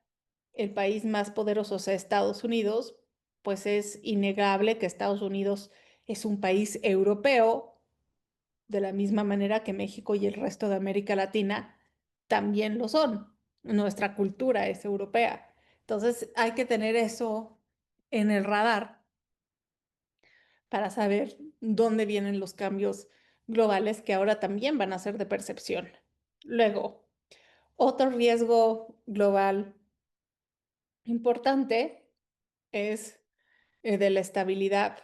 el país más poderoso sea Estados Unidos, pues es innegable que Estados Unidos es un país europeo, de la misma manera que México y el resto de América Latina también lo son. Nuestra cultura es europea. Entonces hay que tener eso en el radar para saber dónde vienen los cambios globales que ahora también van a ser de percepción. Luego, otro riesgo global importante es de la estabilidad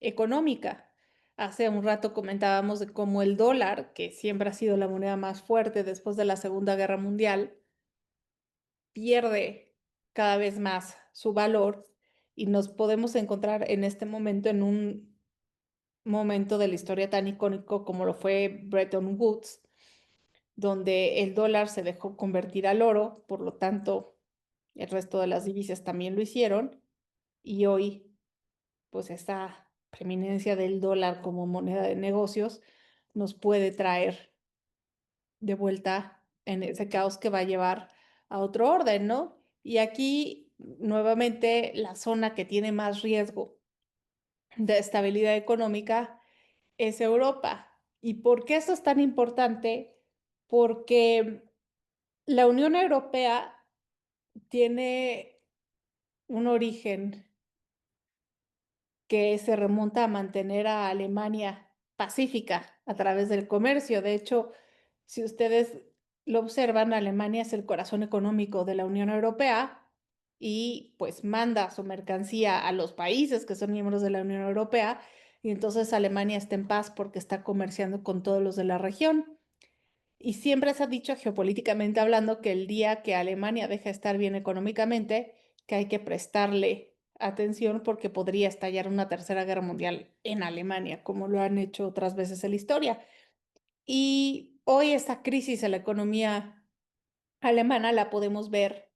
económica. Hace un rato comentábamos de cómo el dólar, que siempre ha sido la moneda más fuerte después de la Segunda Guerra Mundial, pierde cada vez más su valor y nos podemos encontrar en este momento en un momento de la historia tan icónico como lo fue Bretton Woods, donde el dólar se dejó convertir al oro, por lo tanto, el resto de las divisas también lo hicieron, y hoy, pues esa preeminencia del dólar como moneda de negocios nos puede traer de vuelta en ese caos que va a llevar a otro orden, ¿no? Y aquí, nuevamente, la zona que tiene más riesgo de estabilidad económica es Europa. ¿Y por qué esto es tan importante? Porque la Unión Europea tiene un origen que se remonta a mantener a Alemania pacífica a través del comercio. De hecho, si ustedes lo observan, Alemania es el corazón económico de la Unión Europea y pues manda su mercancía a los países que son miembros de la Unión Europea y entonces Alemania está en paz porque está comerciando con todos los de la región. Y siempre se ha dicho geopolíticamente hablando que el día que Alemania deje de estar bien económicamente, que hay que prestarle atención porque podría estallar una tercera guerra mundial en Alemania, como lo han hecho otras veces en la historia. Y hoy esa crisis en la economía alemana la podemos ver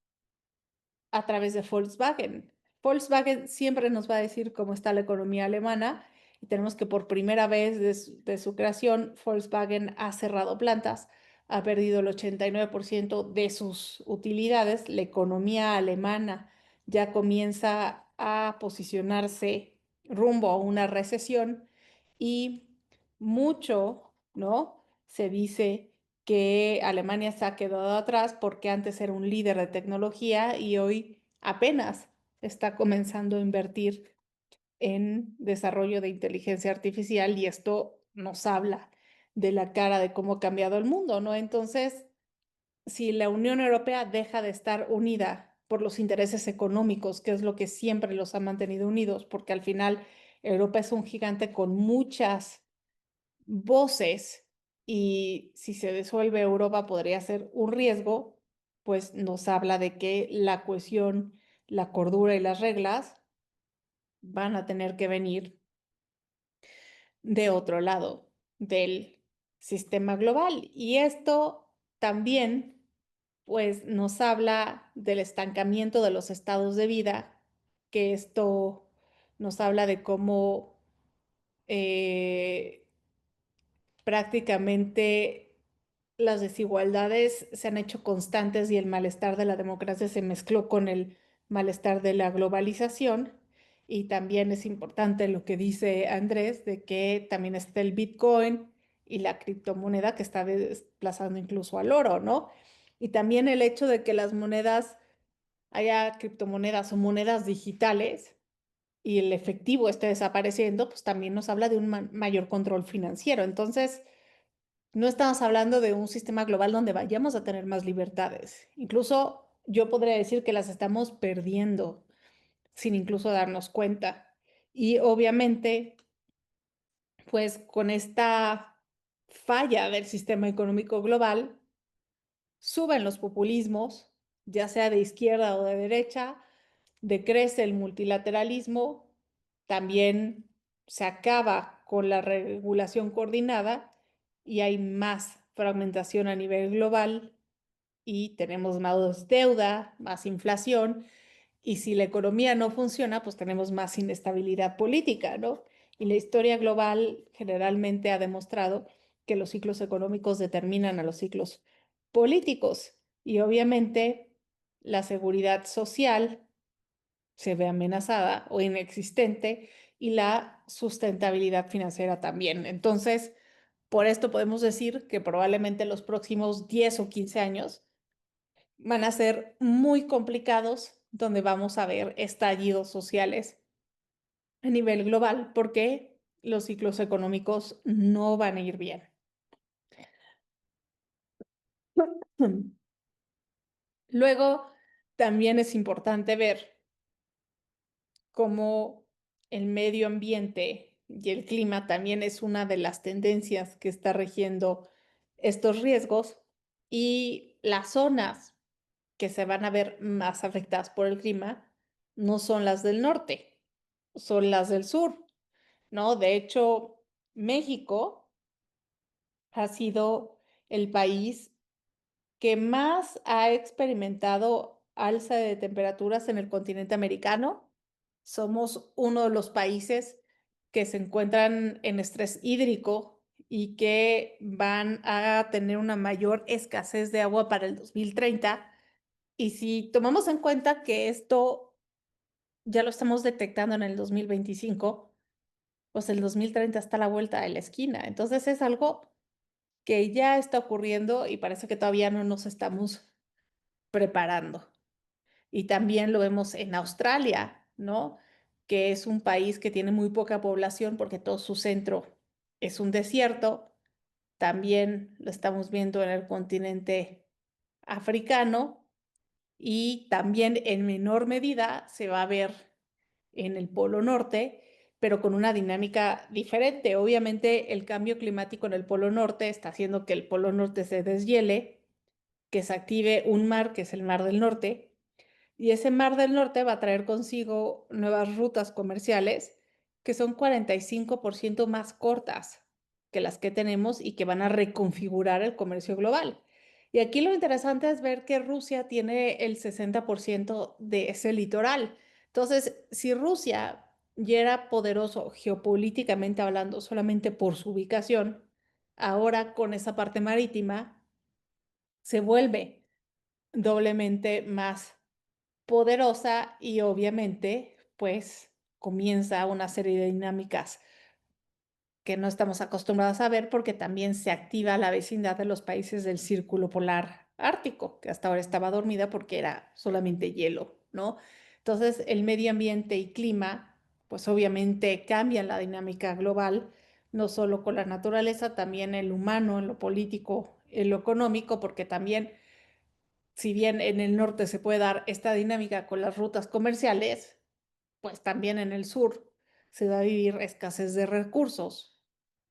a través de Volkswagen. Volkswagen siempre nos va a decir cómo está la economía alemana y tenemos que por primera vez de su creación, Volkswagen ha cerrado plantas, ha perdido el 89% de sus utilidades. La economía alemana ya comienza a posicionarse rumbo a una recesión y mucho, ¿no? Se dice que Alemania se ha quedado atrás porque antes era un líder de tecnología y hoy apenas está comenzando a invertir en desarrollo de inteligencia artificial y esto nos habla de la cara de cómo ha cambiado el mundo, ¿no? Entonces, si la Unión Europea deja de estar unida por los intereses económicos, que es lo que siempre los ha mantenido unidos, porque al final Europa es un gigante con muchas voces y si se disuelve Europa podría ser un riesgo, pues nos habla de que la cohesión, la cordura y las reglas van a tener que venir de otro lado del sistema global. Y esto también, pues nos habla del estancamiento de los estados de vida, que esto nos habla de cómo prácticamente las desigualdades se han hecho constantes y el malestar de la democracia se mezcló con el malestar de la globalización. Y también es importante lo que dice Andrés, de que también está el Bitcoin y la criptomoneda que está desplazando incluso al oro, ¿no? Y también el hecho de que las monedas, haya criptomonedas o monedas digitales y el efectivo esté desapareciendo, pues también nos habla de un mayor control financiero. Entonces, no estamos hablando de un sistema global donde vayamos a tener más libertades. Incluso yo podría decir que las estamos perdiendo sin incluso darnos cuenta. Y obviamente, pues con esta falla del sistema económico global, suben los populismos, ya sea de izquierda o de derecha, decrece el multilateralismo, también se acaba con la regulación coordinada y hay más fragmentación a nivel global y tenemos más deuda, más inflación y si la economía no funciona, pues tenemos más inestabilidad política, ¿no? Y la historia global generalmente ha demostrado que los ciclos económicos determinan a los ciclos políticos y obviamente la seguridad social se ve amenazada o inexistente y la sustentabilidad financiera también. Entonces, por esto podemos decir que probablemente los próximos 10 o 15 años van a ser muy complicados, donde vamos a ver estallidos sociales a nivel global, porque los ciclos económicos no van a ir bien. Luego, también es importante ver cómo el medio ambiente y el clima también es una de las tendencias que está regiendo estos riesgos y las zonas que se van a ver más afectadas por el clima no son las del norte, son las del sur, ¿no? De hecho, México ha sido el país que más ha experimentado alza de temperaturas en el continente americano. Somos uno de los países que se encuentran en estrés hídrico y que van a tener una mayor escasez de agua para el 2030. Y si tomamos en cuenta que esto ya lo estamos detectando en el 2025, pues el 2030 está a la vuelta de la esquina. Entonces es algo que ya está ocurriendo y parece que todavía no nos estamos preparando. Y también lo vemos en Australia, ¿no? Que es un país que tiene muy poca población porque todo su centro es un desierto. También lo estamos viendo en el continente africano y también en menor medida se va a ver en el Polo Norte, pero con una dinámica diferente. Obviamente el cambio climático en el Polo Norte está haciendo que el Polo Norte se deshiele, que se active un mar, que es el Mar del Norte, y ese Mar del Norte va a traer consigo nuevas rutas comerciales que son 45% más cortas que las que tenemos y que van a reconfigurar el comercio global. Y aquí lo interesante es ver que Rusia tiene el 60% de ese litoral. Entonces, si Rusia ya era poderoso geopolíticamente hablando solamente por su ubicación, ahora con esa parte marítima se vuelve doblemente más poderosa y obviamente pues comienza una serie de dinámicas que no estamos acostumbrados a ver porque también se activa la vecindad de los países del Círculo Polar Ártico, que hasta ahora estaba dormida porque era solamente hielo, ¿no? Entonces el medio ambiente y clima pues obviamente cambian la dinámica global, no solo con la naturaleza, también el humano, en lo político, en lo económico, porque también si bien en el norte se puede dar esta dinámica con las rutas comerciales, pues también en el sur se va a vivir escasez de recursos,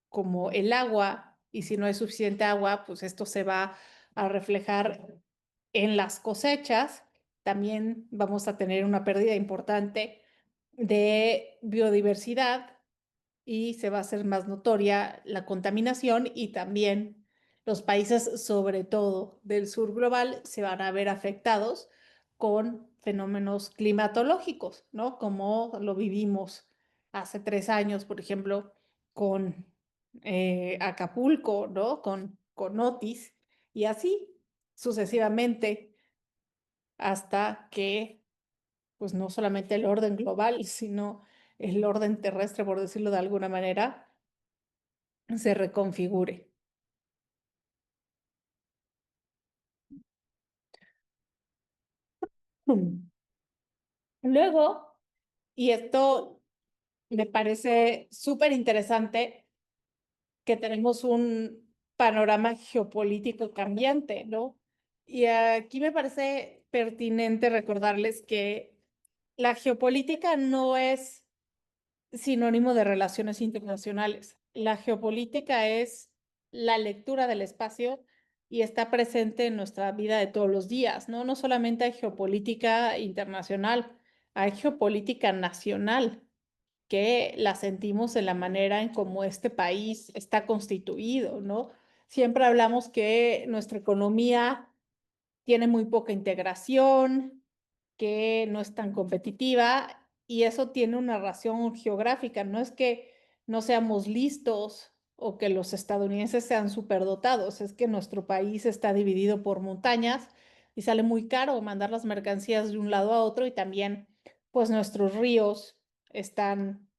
como el agua, y si no hay suficiente agua, pues esto se va a reflejar en las cosechas. También vamos a tener una pérdida importante de biodiversidad y se va a hacer más notoria la contaminación y también los países, sobre todo del sur global, se van a ver afectados con fenómenos climatológicos, ¿no? Como lo vivimos hace 3 años, por ejemplo, con Acapulco, ¿no? Con Otis y así sucesivamente hasta que pues no solamente el orden global, sino el orden terrestre, por decirlo de alguna manera, se reconfigure. Luego, y esto me parece súper interesante, que tenemos un panorama geopolítico cambiante, ¿no? Y aquí me parece pertinente recordarles que la geopolítica no es sinónimo de relaciones internacionales. La geopolítica es la lectura del espacio y está presente en nuestra vida de todos los días, ¿no? No solamente hay geopolítica internacional, hay geopolítica nacional que la sentimos en la manera en cómo este país está constituido, ¿no? Siempre hablamos que nuestra economía tiene muy poca integración, que no es tan competitiva y eso tiene una razón geográfica. No es que no seamos listos o que los estadounidenses sean superdotados, es que nuestro país está dividido por montañas y sale muy caro mandar las mercancías de un lado a otro y también pues nuestros ríos están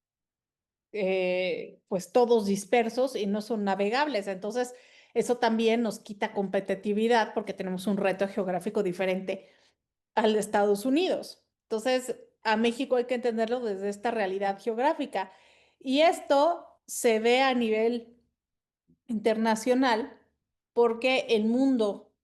pues todos dispersos y no son navegables. Entonces, eso también nos quita competitividad porque tenemos un reto geográfico diferente al de Estados Unidos. Entonces, a México hay que entenderlo desde esta realidad geográfica. Y esto se ve a nivel internacional porque el mundo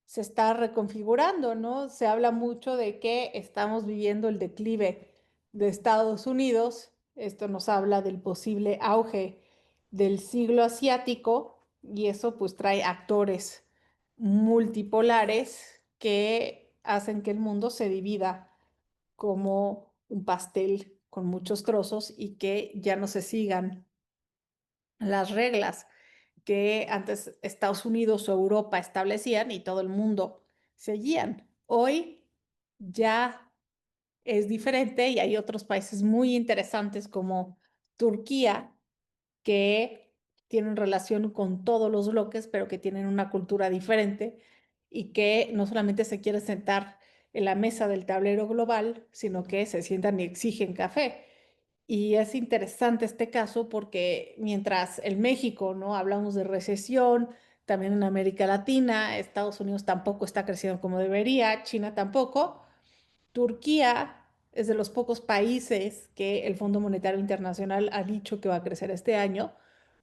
se está reconfigurando, ¿no? Se habla mucho de que estamos viviendo el declive de Estados Unidos. Esto nos habla del posible auge del siglo asiático y eso pues trae actores multipolares que hacen que el mundo se divida como un pastel con muchos trozos y que ya no se sigan las reglas. que antes Estados Unidos o Europa establecían y todo el mundo seguían. Hoy ya es diferente y hay otros países muy interesantes como Turquía que tienen relación con todos los bloques, pero que tienen una cultura diferente y que no solamente se quieren sentar en la mesa del tablero global, sino que se sientan y exigen café. Y es interesante este caso porque mientras en México, ¿no? Hablamos de recesión, también en América Latina, Estados Unidos tampoco está creciendo como debería, China tampoco. Turquía es de los pocos países que el Fondo Monetario Internacional ha dicho que va a crecer este año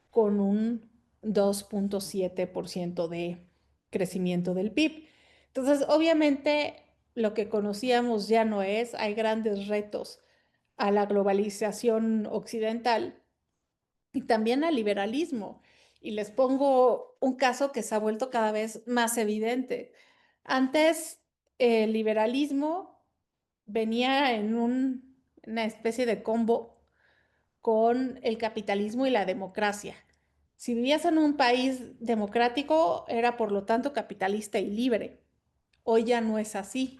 con un 2.7% de crecimiento del PIB. Entonces, obviamente, lo que conocíamos ya no es, hay grandes retos a la globalización occidental y también al liberalismo. Y les pongo un caso que se ha vuelto cada vez más evidente. Antes, el liberalismo venía en una especie de combo con el capitalismo y la democracia. Si vivías en un país democrático, era por lo tanto capitalista y libre. Hoy ya no es así.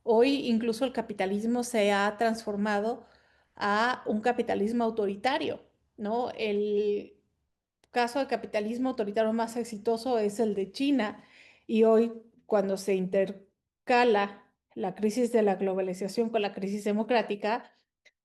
Hoy incluso el capitalismo se ha transformado a un capitalismo autoritario, ¿no? El caso de capitalismo autoritario más exitoso es el de China y hoy cuando se intercala la crisis de la globalización con la crisis democrática,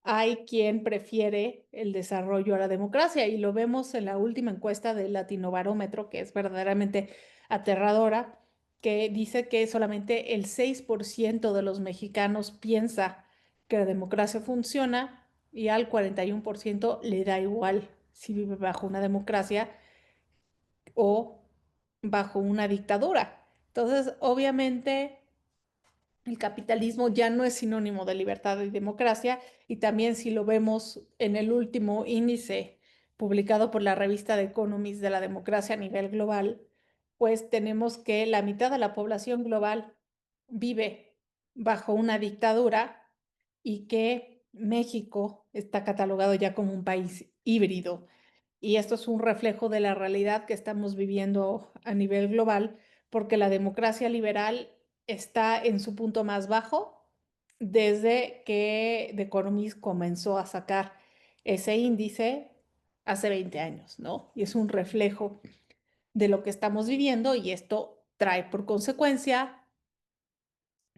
hay quien prefiere el desarrollo a la democracia y lo vemos en la última encuesta del Latinobarómetro, que es verdaderamente aterradora, que dice que solamente el 6% de los mexicanos piensa que la democracia funciona y al 41% le da igual si vive bajo una democracia o bajo una dictadura. Entonces, obviamente, el capitalismo ya no es sinónimo de libertad y democracia, y también si lo vemos en el último índice publicado por la revista The Economist de la democracia a nivel global, pues tenemos que la mitad de la población global vive bajo una dictadura y que México está catalogado ya como un país híbrido. Y esto es un reflejo de la realidad que estamos viviendo a nivel global, porque la democracia liberal está en su punto más bajo desde que The Economist comenzó a sacar ese índice hace 20 años, ¿no? Y es un reflejo de lo que estamos viviendo y esto trae por consecuencia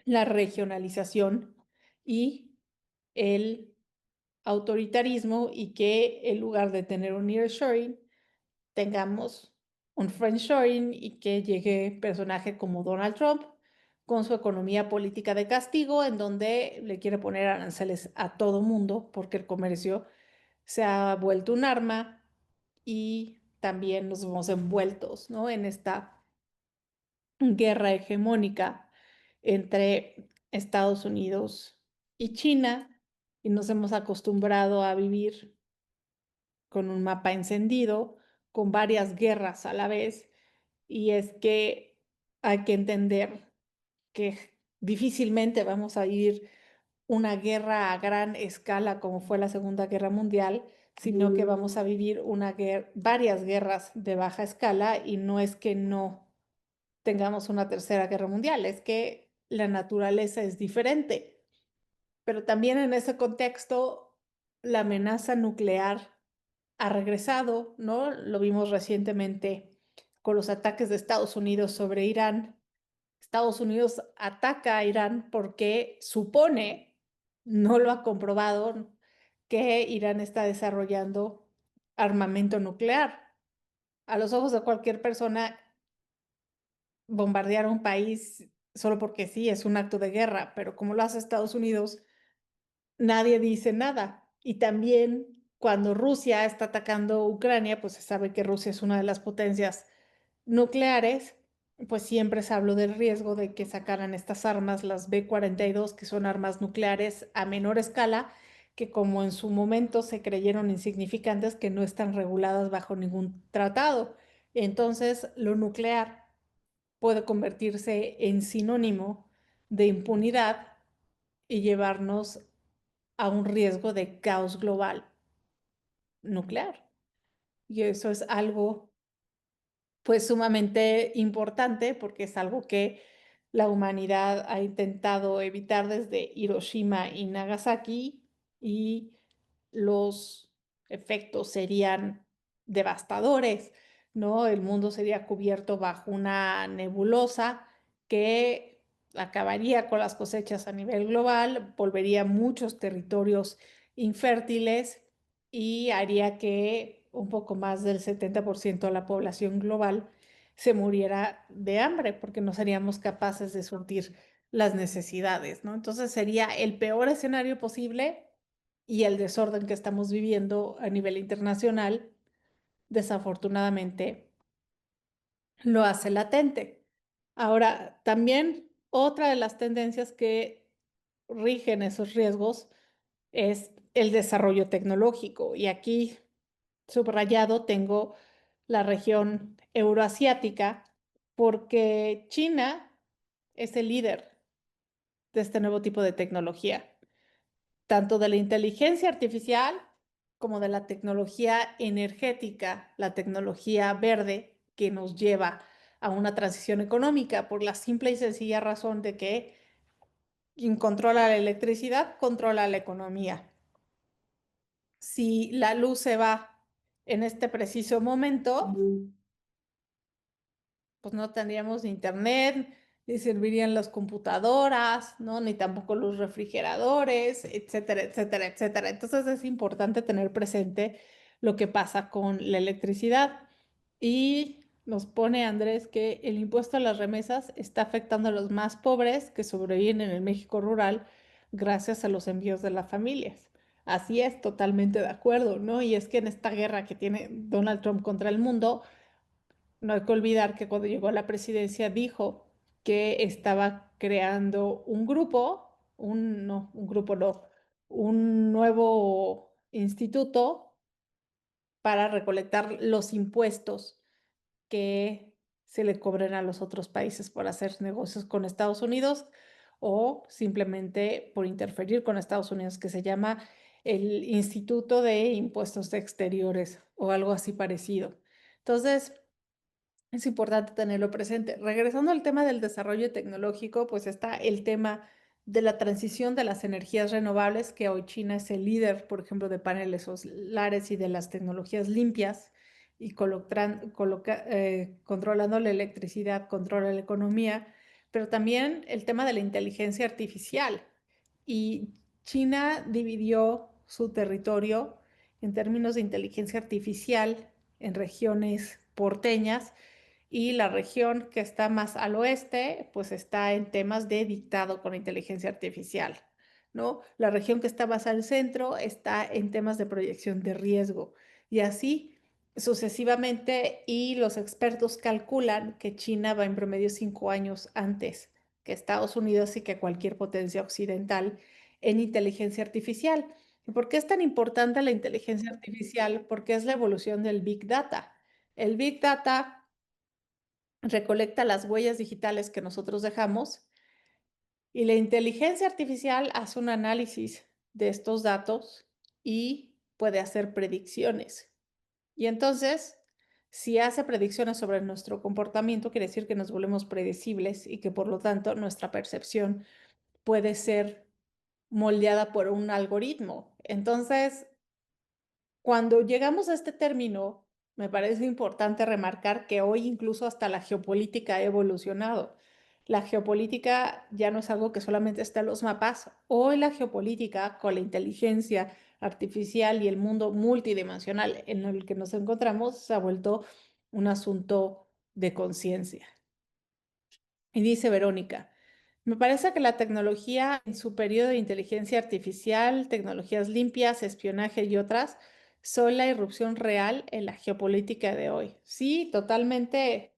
la regionalización y el autoritarismo y que en lugar de tener un nearshoring, tengamos un friendshoring y que llegue personaje como Donald Trump con su economía política de castigo, en donde le quiere poner aranceles a todo mundo porque el comercio se ha vuelto un arma y también nos vemos envueltos, ¿no? En esta guerra hegemónica entre Estados Unidos y China y nos hemos acostumbrado a vivir con un mapa encendido, con varias guerras a la vez, y es que hay que entender que difícilmente vamos a vivir una guerra a gran escala como fue la Segunda Guerra Mundial, sino que vamos a vivir varias guerras de baja escala y no es que no tengamos una tercera guerra mundial, es que la naturaleza es diferente. Pero también en ese contexto, la amenaza nuclear ha regresado, ¿no? Lo vimos recientemente con los ataques de Estados Unidos sobre Irán. Estados Unidos ataca a Irán porque supone, no lo ha comprobado, que Irán está desarrollando armamento nuclear. A los ojos de cualquier persona, bombardear un país solo porque sí es un acto de guerra, pero como lo hace Estados Unidos, nadie dice nada. Y también cuando Rusia está atacando Ucrania, pues se sabe que Rusia es una de las potencias nucleares, pues siempre se habló del riesgo de que sacaran estas armas, las B-42, que son armas nucleares a menor escala, que como en su momento se creyeron insignificantes, que no están reguladas bajo ningún tratado. Entonces, lo nuclear puede convertirse en sinónimo de impunidad y llevarnos a un riesgo de caos global nuclear. Y eso es algo pues sumamente importante porque es algo que la humanidad ha intentado evitar desde Hiroshima y Nagasaki y los efectos serían devastadores, ¿no? El mundo sería cubierto bajo una nebulosa que acabaría con las cosechas a nivel global, volvería muchos territorios infértiles y haría que un poco más del 70% de la población global se muriera de hambre porque no seríamos capaces de surtir las necesidades, ¿no? Entonces sería el peor escenario posible y el desorden que estamos viviendo a nivel internacional, desafortunadamente, lo hace latente. Ahora, también otra de las tendencias que rigen esos riesgos es el desarrollo tecnológico. Y aquí subrayado tengo la región euroasiática porque China es el líder de este nuevo tipo de tecnología, tanto de la inteligencia artificial como de la tecnología energética, la tecnología verde que nos lleva a una transición económica por la simple y sencilla razón de que quien controla la electricidad controla la economía. Si la luz se va en este preciso momento, pues no tendríamos ni internet, ni servirían las computadoras, ¿no? Ni tampoco los refrigeradores, etcétera, etcétera, etcétera. Entonces es importante tener presente lo que pasa con la electricidad. Y nos pone Andrés que el impuesto a las remesas está afectando a los más pobres que sobreviven en el México rural gracias a los envíos de las familias. Así es, totalmente de acuerdo, ¿no? Y es que en esta guerra que tiene Donald Trump contra el mundo, no hay que olvidar que cuando llegó a la presidencia dijo que estaba creando un grupo, no, un grupo no, un nuevo instituto para recolectar los impuestos que se le cobren a los otros países por hacer negocios con Estados Unidos o simplemente por interferir con Estados Unidos, que se llama el Instituto de Impuestos Exteriores o algo así parecido. Entonces, es importante tenerlo presente. Regresando al tema del desarrollo tecnológico, pues está el tema de la transición de las energías renovables, que hoy China es el líder, por ejemplo, de paneles solares y de las tecnologías limpias, y controlando la electricidad, controla la economía, pero también el tema de la inteligencia artificial. Y China dividió su territorio en términos de inteligencia artificial en regiones porteñas y la región que está más al oeste, pues está en temas de dictado con inteligencia artificial, ¿no? La región que está más al centro está en temas de proyección de riesgo y así sucesivamente, y los expertos calculan que China va en promedio 5 años antes que Estados Unidos y que cualquier potencia occidental en inteligencia artificial. ¿Y por qué es tan importante la inteligencia artificial? Porque es la evolución del Big Data. El Big Data recolecta las huellas digitales que nosotros dejamos y la inteligencia artificial hace un análisis de estos datos y puede hacer predicciones. Y entonces, si hace predicciones sobre nuestro comportamiento, quiere decir que nos volvemos predecibles y que por lo tanto nuestra percepción puede ser moldeada por un algoritmo. Entonces, cuando llegamos a este término, me parece importante remarcar que hoy incluso hasta la geopolítica ha evolucionado. La geopolítica ya no es algo que solamente está en los mapas. Hoy la geopolítica, con la inteligencia artificial y el mundo multidimensional en el que nos encontramos, se ha vuelto un asunto de conciencia. Y dice Verónica, me parece que la tecnología en su periodo de inteligencia artificial, tecnologías limpias, espionaje y otras son la irrupción real en la geopolítica de hoy. Sí, totalmente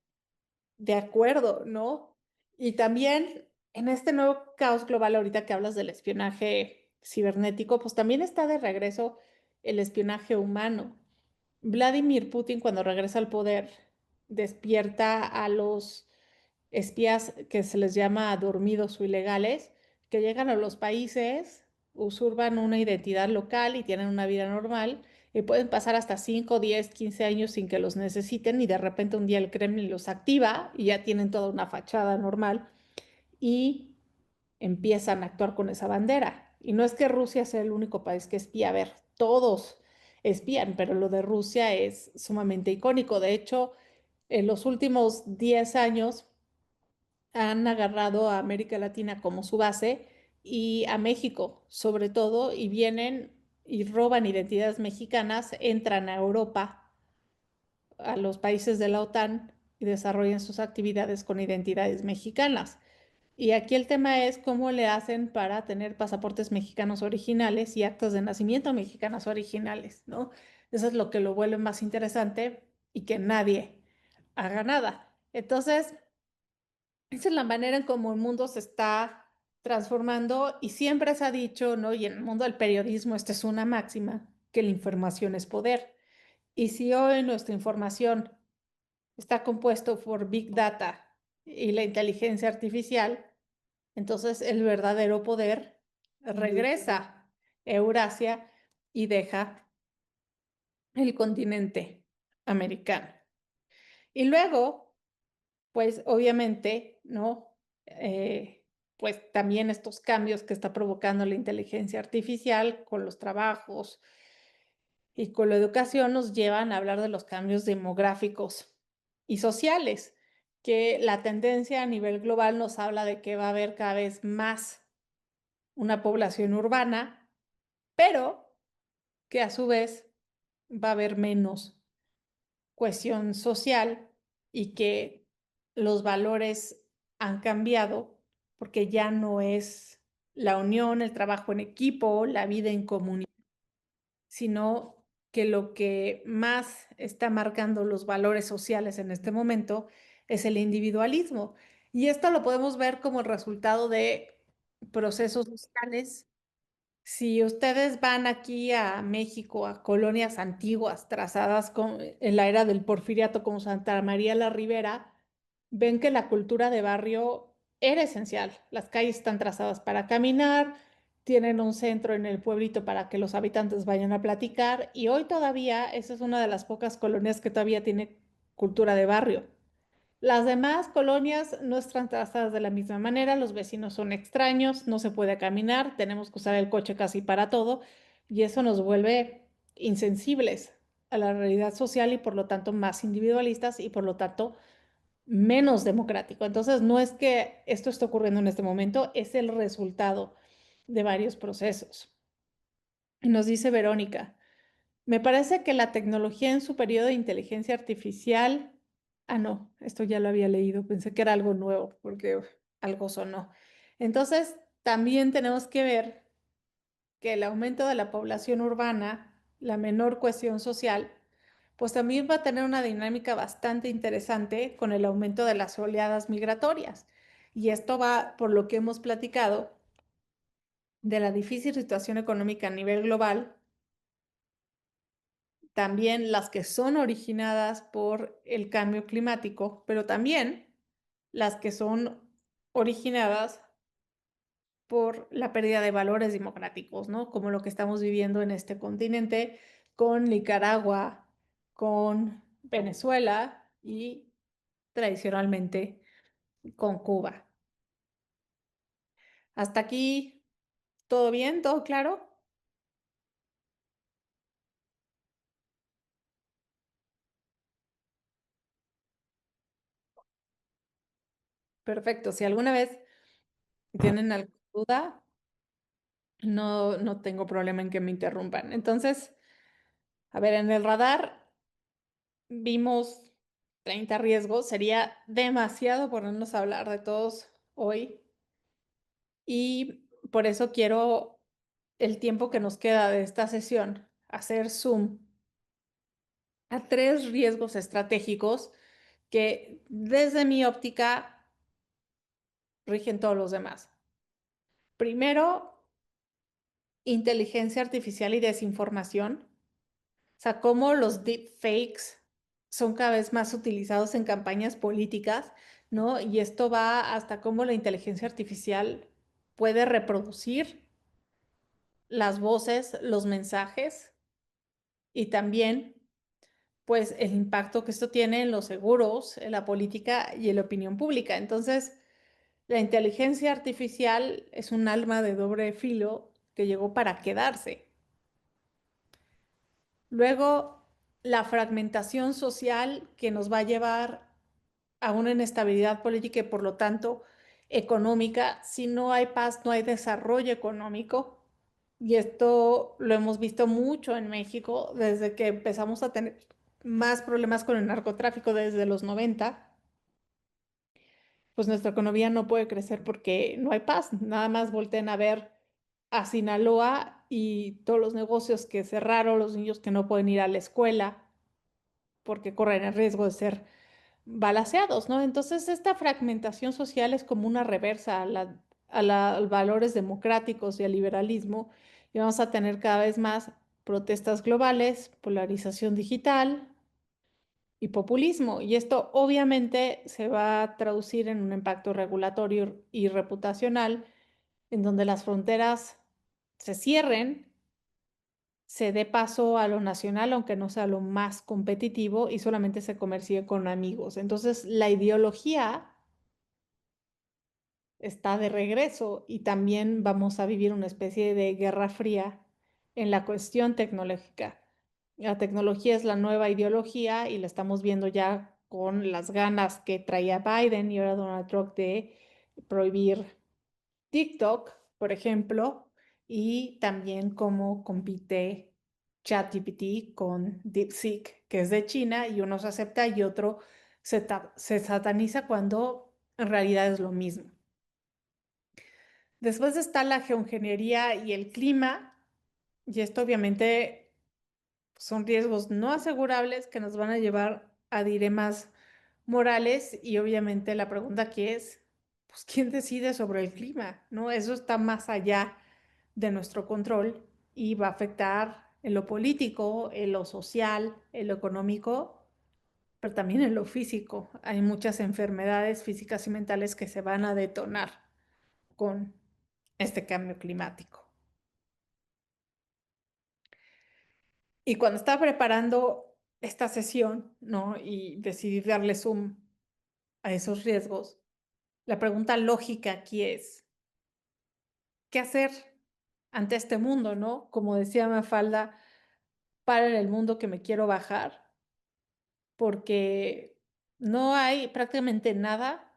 de acuerdo, ¿no? Y también en este nuevo caos global, ahorita que hablas del espionaje cibernético, pues también está de regreso el espionaje humano. Vladimir Putin, cuando regresa al poder, despierta a los espías que se les llama dormidos o ilegales, que llegan a los países, usurpan una identidad local y tienen una vida normal, y pueden pasar hasta 5, 10, 15 años sin que los necesiten y de repente un día el Kremlin los activa y ya tienen toda una fachada normal y empiezan a actuar con esa bandera. Y no es que Rusia sea el único país que espía, a ver, todos espían, pero lo de Rusia es sumamente icónico. De hecho, en los últimos 10 años han agarrado a América Latina como su base y a México sobre todo, y vienen y roban identidades mexicanas, entran a Europa, a los países de la OTAN y desarrollan sus actividades con identidades mexicanas. Y aquí el tema es cómo le hacen para tener pasaportes mexicanos originales y actas de nacimiento mexicanas originales, ¿no? Eso es lo que lo vuelve más interesante y que nadie haga nada. Entonces, esa es la manera en cómo el mundo se está transformando y siempre se ha dicho, ¿no? Y en el mundo del periodismo, esta es una máxima, que la información es poder. Y si hoy nuestra información está compuesto por Big Data y la inteligencia artificial, entonces el verdadero poder regresa a Eurasia y deja el continente americano. Y luego, pues obviamente, ¿no? Pues también estos cambios que está provocando la inteligencia artificial con los trabajos y con la educación nos llevan a hablar de los cambios demográficos y sociales, que la tendencia a nivel global nos habla de que va a haber cada vez más una población urbana, pero que a su vez va a haber menos cohesión social y que los valores han cambiado porque ya no es la unión, el trabajo en equipo, la vida en comunidad, sino que lo que más está marcando los valores sociales en este momento es el individualismo. Y esto lo podemos ver como el resultado de procesos sociales. Si ustedes van aquí a México, a colonias antiguas trazadas en la era del Porfiriato como Santa María la Ribera, ven que la cultura de barrio era esencial. Las calles están trazadas para caminar, tienen un centro en el pueblito para que los habitantes vayan a platicar y hoy todavía esa es una de las pocas colonias que todavía tiene cultura de barrio. Las demás colonias no están trazadas de la misma manera, los vecinos son extraños, no se puede caminar, tenemos que usar el coche casi para todo y eso nos vuelve insensibles a la realidad social y por lo tanto más individualistas y por lo tanto menos democrático. Entonces, no es que esto esté ocurriendo en este momento, es el resultado de varios procesos. Y nos dice Verónica, me parece que la tecnología en su periodo de inteligencia artificial, no, esto ya lo había leído, pensé que era algo nuevo porque algo sonó. Entonces, también tenemos que ver que el aumento de la población urbana, la menor cohesión social, pues también va a tener una dinámica bastante interesante con el aumento de las oleadas migratorias. Y esto va, por lo que hemos platicado, de la difícil situación económica a nivel global, también las que son originadas por el cambio climático, pero también las que son originadas por la pérdida de valores democráticos, ¿no? Como lo que estamos viviendo en este continente con Nicaragua, con Venezuela y tradicionalmente con Cuba. Hasta aquí, ¿todo bien? ¿Todo claro? Perfecto. Si alguna vez tienen alguna duda, no tengo problema en que me interrumpan. Entonces, a ver, en el radar vimos 30 riesgos. Sería demasiado ponernos a hablar de todos hoy. Y por eso quiero el tiempo que nos queda de esta sesión, hacer zoom a 3 riesgos estratégicos que desde mi óptica rigen todos los demás. Primero, inteligencia artificial y desinformación. O sea, cómo los deepfakes son cada vez más utilizados en campañas políticas, ¿no? Y esto va hasta cómo la inteligencia artificial puede reproducir las voces, los mensajes y también pues el impacto que esto tiene en los seguros, en la política y en la opinión pública. Entonces, la inteligencia artificial es un arma de doble filo que llegó para quedarse. Luego, la fragmentación social que nos va a llevar a una inestabilidad política y por lo tanto económica. Si no hay paz, no hay desarrollo económico. Y esto lo hemos visto mucho en México desde que empezamos a tener más problemas con el narcotráfico desde los 90. Pues nuestra economía no puede crecer porque no hay paz. Nada más volteen a ver a Sinaloa y todos los negocios que cerraron, los niños que no pueden ir a la escuela porque corren el riesgo de ser balaceados, ¿no? Entonces, esta fragmentación social es como una reversa a los valores democráticos y al liberalismo, y vamos a tener cada vez más protestas globales, polarización digital y populismo. Y esto obviamente se va a traducir en un impacto regulatorio y reputacional, en donde las fronteras se cierren, se dé paso a lo nacional, aunque no sea lo más competitivo, y solamente se comercie con amigos. Entonces, la ideología está de regreso y también vamos a vivir una especie de guerra fría en la cuestión tecnológica. La tecnología es la nueva ideología y la estamos viendo ya con las ganas que traía Biden y ahora Donald Trump de prohibir TikTok, por ejemplo, y también cómo compite ChatGPT con DeepSeek, que es de China, y uno se acepta y otro se sataniza cuando en realidad es lo mismo. Después está la geoingeniería y el clima, y esto obviamente son riesgos no asegurables que nos van a llevar a dilemas morales y obviamente la pregunta aquí es, pues, ¿quién decide sobre el clima? ¿No? Eso está más allá de nuestro control y va a afectar en lo político, en lo social, en lo económico, pero también en lo físico. Hay muchas enfermedades físicas y mentales que se van a detonar con este cambio climático. Y cuando estaba preparando esta sesión, ¿no? Y decidí darle zoom a esos riesgos, la pregunta lógica aquí es, ¿qué hacer ante este mundo, ¿no? Como decía Mafalda, para en el mundo que me quiero bajar, porque no hay prácticamente nada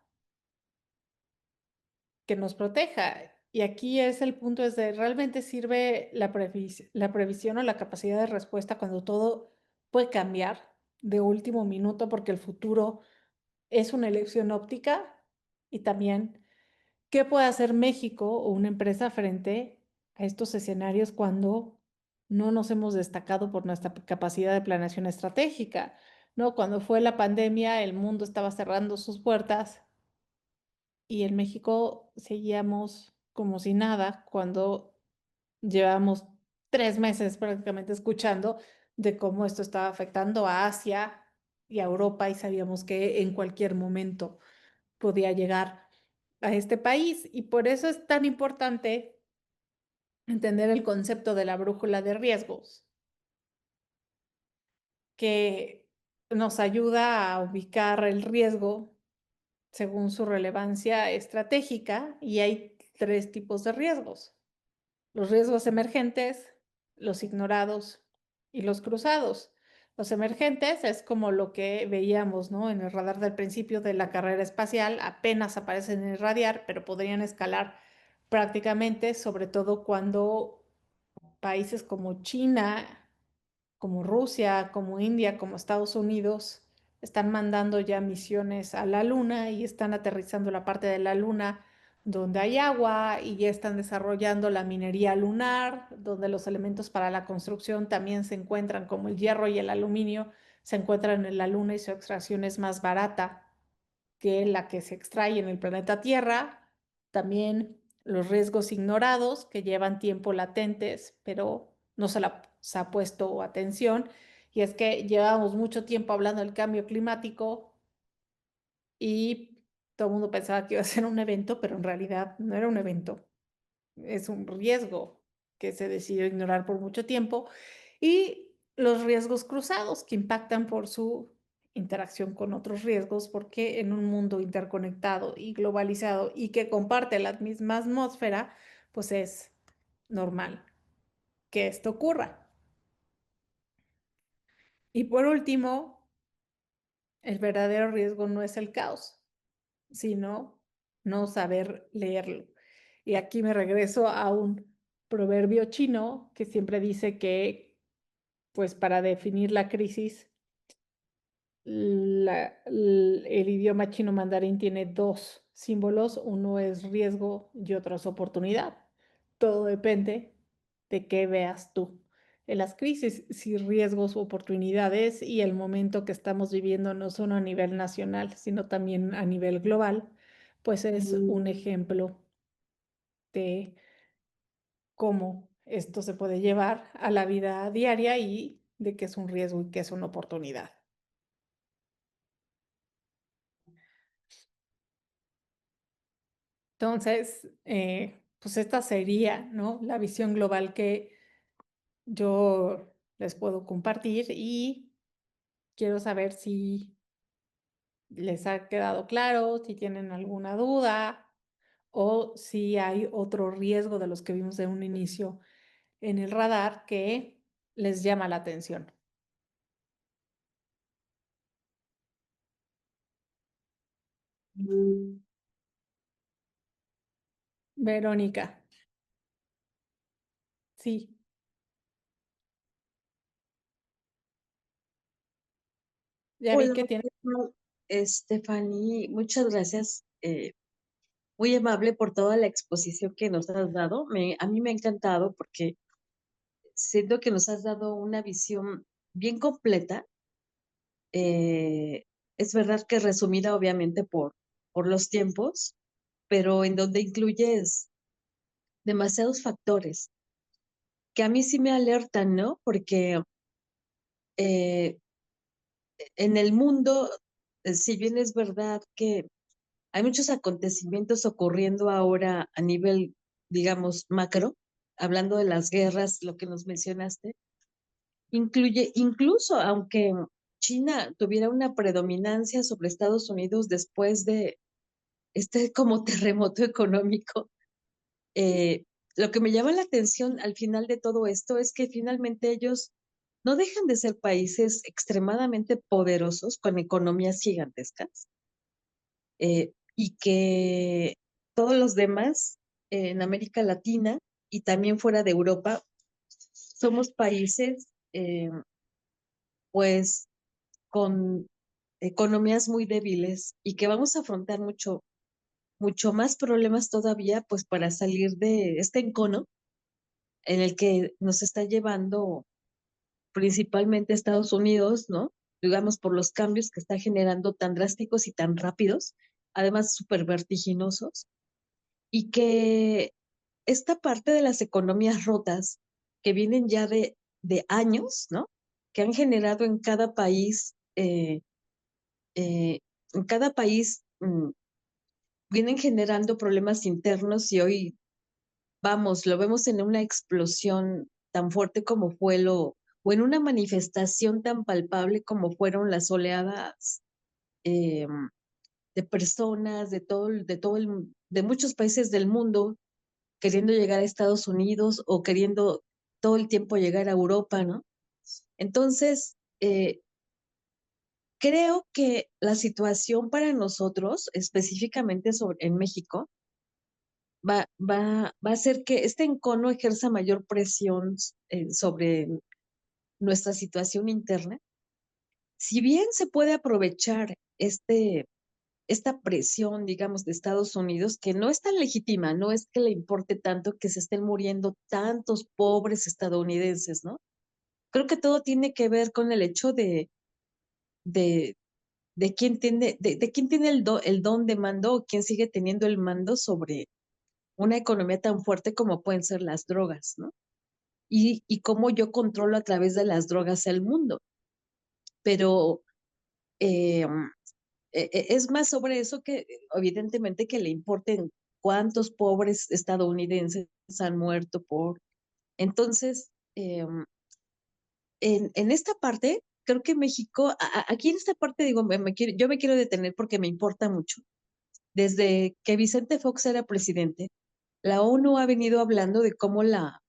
que nos proteja. Y aquí es el punto, es de, ¿realmente sirve la previsión o la capacidad de respuesta cuando todo puede cambiar de último minuto porque el futuro es una elección óptica? Y también, ¿qué puede hacer México o una empresa frente a estos escenarios cuando no nos hemos destacado por nuestra capacidad de planeación estratégica? ¿No? Cuando fue la pandemia, el mundo estaba cerrando sus puertas y en México seguíamos como si nada cuando llevamos 3 meses prácticamente escuchando de cómo esto estaba afectando a Asia y a Europa y sabíamos que en cualquier momento podía llegar a este país. Y por eso es tan importante entender el concepto de la brújula de riesgos, que nos ayuda a ubicar el riesgo según su relevancia estratégica y hay 3 tipos de riesgos: los riesgos emergentes, los ignorados y los cruzados. Los emergentes es como lo que veíamos, ¿no? En el radar del principio de la carrera espacial, apenas aparecen en el radar, pero podrían escalar prácticamente, sobre todo cuando países como China, como Rusia, como India, como Estados Unidos, están mandando ya misiones a la Luna y están aterrizando la parte de la Luna donde hay agua y ya están desarrollando la minería lunar, donde los elementos para la construcción también se encuentran, como el hierro y el aluminio, se encuentran en la Luna y su extracción es más barata que la que se extrae en el planeta Tierra. También los riesgos ignorados que llevan tiempo latentes, pero no se ha puesto atención. Y es que llevamos mucho tiempo hablando del cambio climático y todo el mundo pensaba que iba a ser un evento, pero en realidad no era un evento. Es un riesgo que se decidió ignorar por mucho tiempo. Y los riesgos cruzados que impactan por su interacción con otros riesgos, porque en un mundo interconectado y globalizado y que comparte la misma atmósfera, pues es normal que esto ocurra. Y por último, el verdadero riesgo no es el caos, sino no saber leerlo. Y aquí me regreso a un proverbio chino que siempre dice que, pues para definir la crisis, el idioma chino mandarín tiene dos símbolos, uno es riesgo y otro es oportunidad. Todo depende de qué veas tú en las crisis, si riesgos o oportunidades y el momento que estamos viviendo no solo a nivel nacional, sino también a nivel global, pues es un ejemplo de cómo esto se puede llevar a la vida diaria y de qué es un riesgo y qué es una oportunidad. Entonces, pues esta sería, ¿no? La visión global que yo les puedo compartir y quiero saber si les ha quedado claro, si tienen alguna duda o si hay otro riesgo de los que vimos de un inicio en el radar que les llama la atención. Verónica, sí, ya vi Hola, que tiene. Stephanie, muchas gracias. Muy amable por toda la exposición que nos has dado. A mí me ha encantado porque siento que nos has dado una visión bien completa. Es verdad que resumida obviamente por los tiempos, pero en donde incluyes demasiados factores que a mí sí me alertan, ¿no? Porque eh, en el mundo, si bien es verdad que hay muchos acontecimientos ocurriendo ahora a nivel, digamos, macro, hablando de las guerras, lo que nos mencionaste, incluye, incluso aunque China tuviera una predominancia sobre Estados Unidos después de este como terremoto económico, eh, lo que me llama la atención al final de todo esto es que finalmente ellos no dejan de ser países extremadamente poderosos con economías gigantescas, y que todos los demás en América Latina y también fuera de Europa somos países pues con economías muy débiles y que vamos a afrontar mucho más problemas todavía pues para salir de este encono en el que nos está llevando principalmente Estados Unidos, ¿no? Digamos por los cambios que está generando tan drásticos y tan rápidos, además súper vertiginosos, y que esta parte de las economías rotas que vienen ya de años, ¿no? Que han generado en cada país vienen generando problemas internos y hoy, vamos, lo vemos en una explosión tan fuerte como o en una manifestación tan palpable como fueron las oleadas eh, de personas de muchos países del mundo queriendo llegar a Estados Unidos o queriendo todo el tiempo llegar a Europa, ¿no? Entonces, creo que la situación para nosotros, específicamente en México, va a hacer que este encono ejerza mayor presión sobre nuestra situación interna. Si bien se puede aprovechar esta presión, digamos, de Estados Unidos, que no es tan legítima, no es que le importe tanto que se estén muriendo tantos pobres estadounidenses, ¿no? Creo que todo tiene que ver con el hecho de, de quién tiene el don de mando o quién sigue teniendo el mando sobre una economía tan fuerte como pueden ser las drogas, ¿no? Y cómo yo controlo a través de las drogas el mundo. Pero eh, es más sobre eso que evidentemente que le importen cuántos pobres estadounidenses han muerto por. Entonces, en esta parte, creo que México, aquí en esta parte digo, yo me quiero detener porque me importa mucho. Desde que Vicente Fox era presidente, la ONU ha venido hablando de cómo la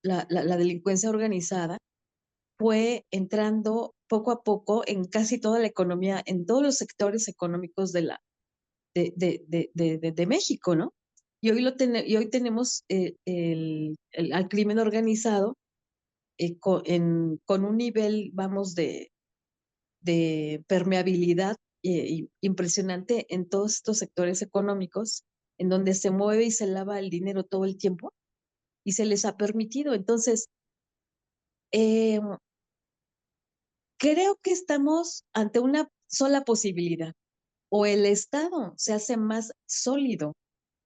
delincuencia organizada fue entrando poco a poco en casi toda la economía, en todos los sectores económicos de México, ¿no? Y hoy tenemos al crimen organizado con un nivel, vamos, de permeabilidad impresionante en todos estos sectores económicos, en donde se mueve y se lava el dinero todo el tiempo, y se les ha permitido. Entonces, eh, creo que estamos ante una sola posibilidad. O el Estado se hace más sólido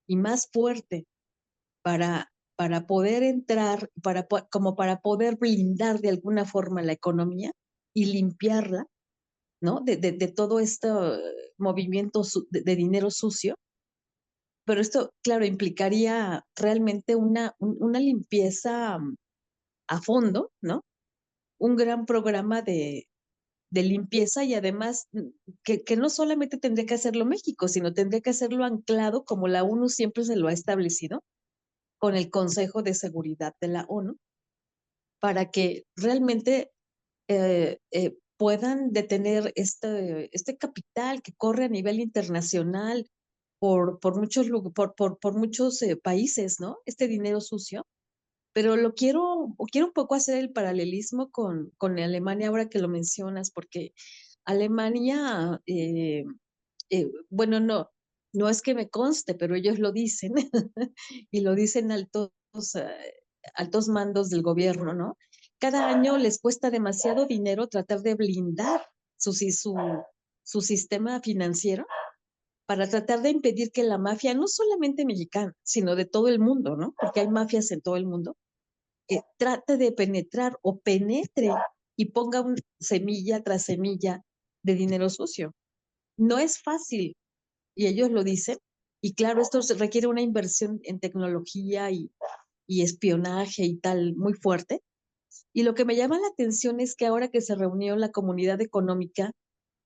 y más fuerte para poder entrar, como para poder blindar de alguna forma la economía y limpiarla, ¿no? De todo este movimiento de dinero sucio. Pero esto, claro, implicaría realmente una limpieza a fondo, ¿no? Un gran programa de limpieza y además que no solamente tendría que hacerlo México, sino tendría que hacerlo anclado como la ONU siempre se lo ha establecido, con el Consejo de Seguridad de la ONU, para que realmente puedan detener este capital que corre a nivel internacional por muchos países, ¿no? Este dinero sucio. Pero quiero un poco hacer el paralelismo con Alemania ahora que lo mencionas, porque Alemania, bueno, no es que me conste, pero ellos lo dicen, y lo dicen altos mandos del gobierno, ¿no? Cada año les cuesta demasiado dinero tratar de blindar su sistema financiero para tratar de impedir que la mafia, no solamente mexicana, sino de todo el mundo, ¿no? Porque hay mafias en todo el mundo, trate de penetrar o penetre y ponga semilla tras semilla de dinero sucio. No es fácil, y ellos lo dicen, y claro, esto requiere una inversión en tecnología y espionaje y tal muy fuerte. Y lo que me llama la atención es que ahora que se reunió la Comunidad Económica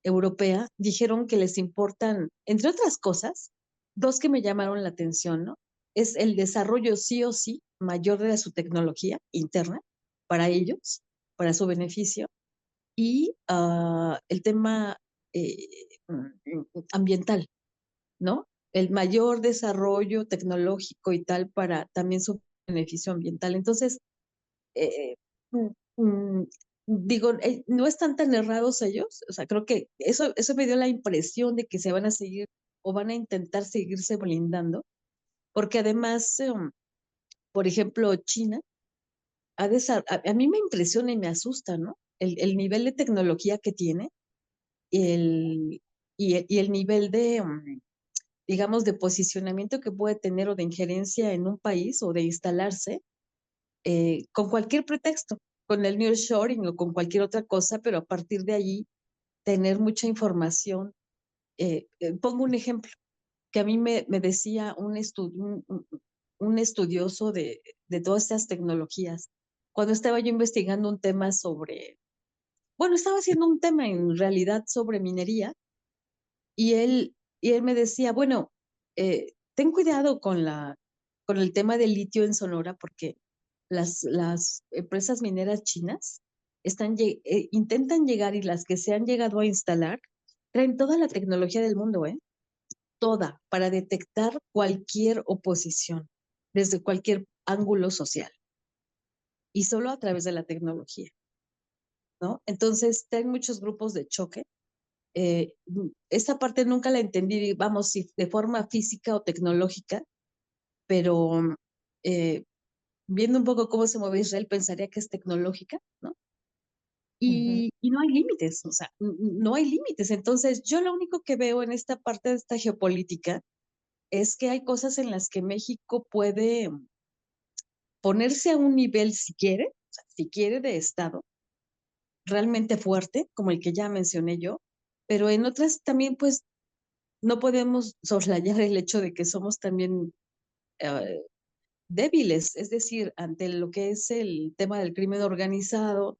Europea, dijeron que les importan, entre otras cosas, dos que me llamaron la atención, ¿no? Es el desarrollo sí o sí mayor de su tecnología interna para ellos, para su beneficio, y el tema ambiental, ¿no? El mayor desarrollo tecnológico y tal para también su beneficio ambiental. Entonces, eh, mm, mm, digo, no están tan errados ellos. O sea, creo que eso me dio la impresión de que se van a seguir o van a intentar seguirse blindando, porque además, por ejemplo, China, a mí me impresiona y me asusta, ¿no? El nivel de tecnología que tiene el, y el nivel de, digamos, de posicionamiento que puede tener o de injerencia en un país o de instalarse con cualquier pretexto, con el nearshoring o con cualquier otra cosa, pero a partir de allí tener mucha información. Pongo un ejemplo que a mí me decía un estudioso de todas estas tecnologías, cuando estaba yo investigando un tema bueno, estaba haciendo un tema en realidad sobre minería, y él me decía, bueno, ten cuidado con el tema del litio en Sonora, porque las empresas mineras chinas intentan llegar, y las que se han llegado a instalar traen toda la tecnología del mundo, toda, para detectar cualquier oposición desde cualquier ángulo social y solo a través de la tecnología, ¿no? Entonces, traen muchos grupos de choque. Esta parte nunca la entendí, vamos, si de forma física o tecnológica, pero eh, viendo un poco cómo se mueve Israel, pensaría que es tecnológica, ¿no? Y no hay límites, o sea, no hay límites. Entonces, yo lo único que veo en esta parte de esta geopolítica es que hay cosas en las que México puede ponerse a un nivel, si quiere, o sea, si quiere, de Estado realmente fuerte, como el que ya mencioné yo, pero en otras también, pues, no podemos soslayar el hecho de que somos también débiles, es decir, ante lo que es el tema del crimen organizado,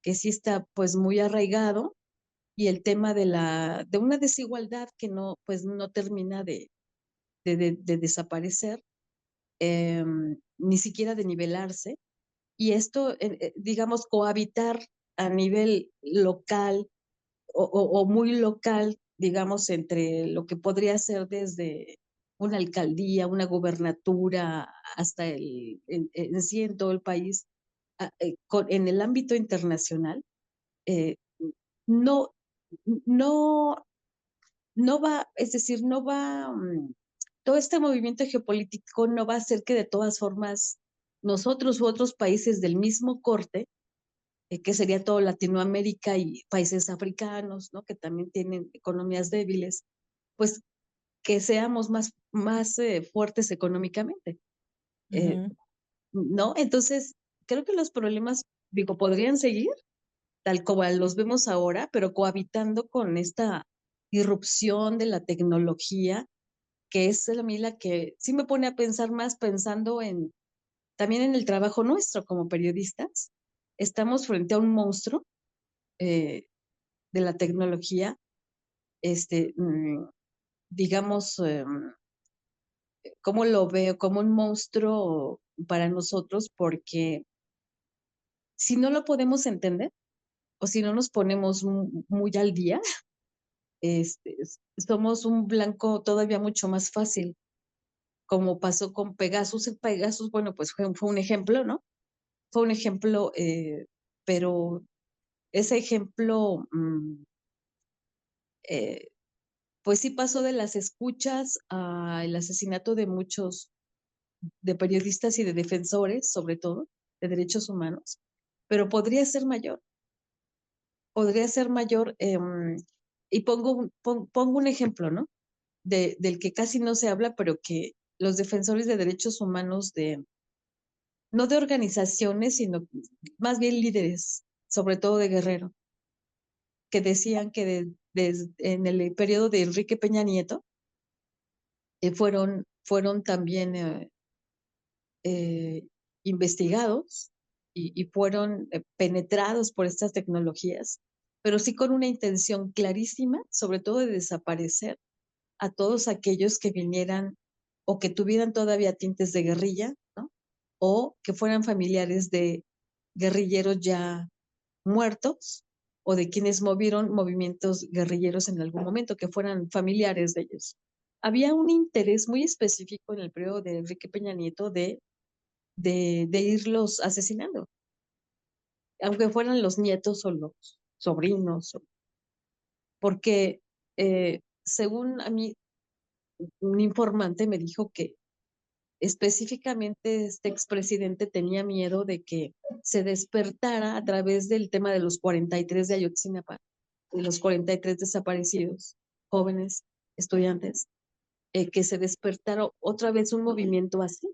que sí está pues muy arraigado, y el tema de una desigualdad que no, pues no termina de desaparecer, ni siquiera de nivelarse. Y esto, digamos, cohabitar a nivel local o muy local, digamos, entre lo que podría ser desde una alcaldía, una gubernatura, hasta en sí en todo el país, en el ámbito internacional, eh, no, no, no va, es decir, no va, todo este movimiento geopolítico no va a hacer que de todas formas nosotros u otros países del mismo corte, que sería todo Latinoamérica y países africanos, ¿no? Que también tienen economías débiles, pues que seamos más fuertes económicamente, eh, Ujú. ¿no? Entonces, creo que los problemas, digo, podrían seguir tal cual los vemos ahora, pero cohabitando con esta irrupción de la tecnología, que es a mí la que sí me pone a pensar más pensando también en el trabajo nuestro como periodistas. Estamos frente a un monstruo eh, de la tecnología, este, digamos, ¿cómo lo veo? Como un monstruo para nosotros, porque si no lo podemos entender o si no nos ponemos muy al día, este, somos un blanco todavía mucho más fácil, como pasó con Pegasus. Pegasus, bueno, pues fue un ejemplo, ¿no? Fue un ejemplo, pero ese ejemplo, eh, pues sí pasó de las escuchas al asesinato de muchos, de periodistas y de defensores, sobre todo, de derechos humanos, pero podría ser mayor, y pongo un ejemplo, ¿no? Del que casi no se habla, pero que los defensores de derechos humanos no de organizaciones, sino más bien líderes, sobre todo de Guerrero, que decían que en el periodo de Enrique Peña Nieto fueron también eh, investigados y fueron penetrados por estas tecnologías, pero sí con una intención clarísima, sobre todo de desaparecer a todos aquellos que vinieran o que tuvieran todavía tintes de guerrilla, ¿no? O que fueran familiares de guerrilleros ya muertos o de quienes movieron movimientos guerrilleros en algún momento, que fueran familiares de ellos. Había un interés muy específico en el periodo de Enrique Peña Nieto de irlos asesinando, aunque fueran los nietos o los sobrinos, porque según a mí, un informante me dijo que específicamente este expresidente tenía miedo de que se despertara a través del tema de los 43 de Ayotzinapa, de los 43 desaparecidos, jóvenes, estudiantes, que se despertara otra vez un movimiento así.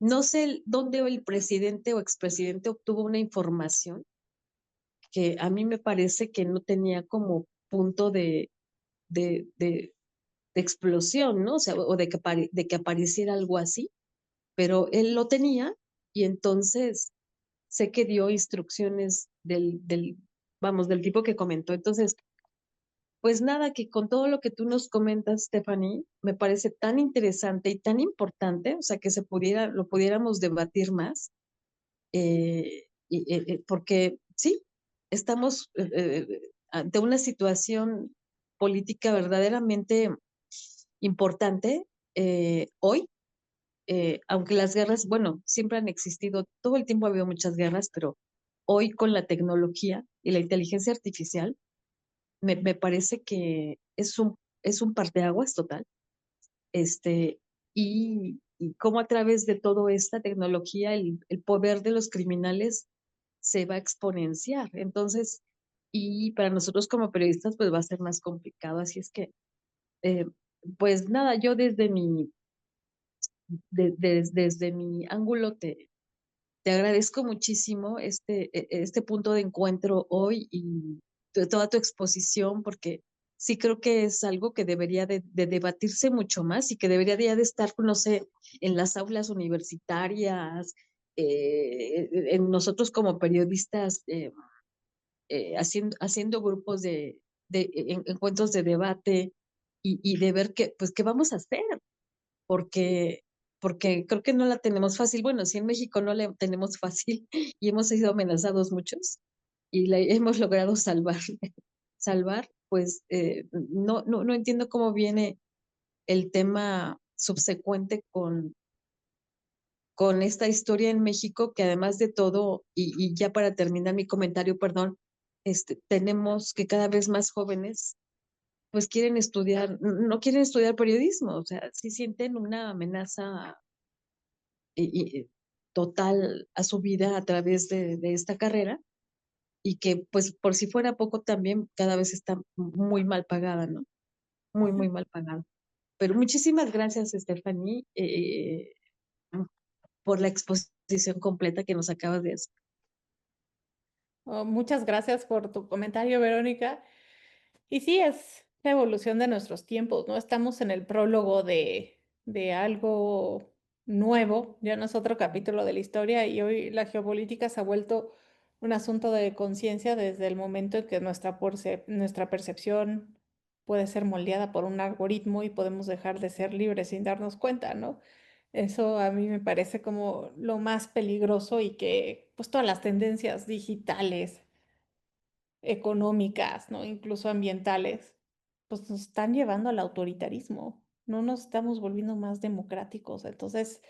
No sé dónde el presidente o expresidente obtuvo una información que a mí me parece que no tenía como punto de, de, de explosión, ¿no? O sea, o de que apareciera algo así, pero él lo tenía y entonces sé que dio instrucciones vamos, del tipo que comentó. Entonces, pues nada, que con todo lo que tú nos comentas, Stephanie, me parece tan interesante y tan importante, o sea, que lo pudiéramos debatir más, porque sí, estamos ante una situación política verdaderamente importante hoy, aunque las guerras, bueno, siempre han existido, todo el tiempo ha habido muchas guerras, pero hoy con la tecnología y la inteligencia artificial, me parece que es un parteaguas total, este, y cómo a través de toda esta tecnología el poder de los criminales se va a exponenciar. Entonces, y para nosotros como periodistas, pues va a ser más complicado. Así es que, eh, pues nada, yo desde mi ángulo te agradezco muchísimo este punto de encuentro hoy y toda tu exposición, porque sí creo que es algo que debería de debatirse mucho más y que debería de estar, no sé, en las aulas universitarias, en nosotros como periodistas, haciendo grupos de encuentros de debate y de ver pues, qué vamos a hacer, porque, porque creo que no la tenemos fácil. Bueno, si en México no la tenemos fácil y hemos sido amenazados muchos y la hemos logrado salvar, pues no entiendo cómo viene el tema subsecuente con esta historia en México, que además de todo, y ya para terminar mi comentario, perdón, tenemos que cada vez más jóvenes pues quieren estudiar, no quieren estudiar periodismo, o sea, sí sienten una amenaza total a su vida a través de esta carrera y que pues por si fuera poco también cada vez está muy mal pagada, ¿no? Muy, muy mal pagada. Pero muchísimas gracias, Stephanie, por la exposición completa que nos acabas de hacer. Oh, muchas gracias por tu comentario, Verónica. Y sí, es la evolución de nuestros tiempos, ¿no? Estamos en el prólogo de algo nuevo, ya no es otro capítulo de la historia y hoy la geopolítica se ha vuelto un asunto de conciencia desde el momento en que nuestra percepción puede ser moldeada por un algoritmo y podemos dejar de ser libres sin darnos cuenta, ¿no? Eso a mí me parece como lo más peligroso y que pues todas las tendencias digitales económicas, ¿no? Incluso ambientales, pues nos están llevando al autoritarismo, no nos estamos volviendo más democráticos. Entonces,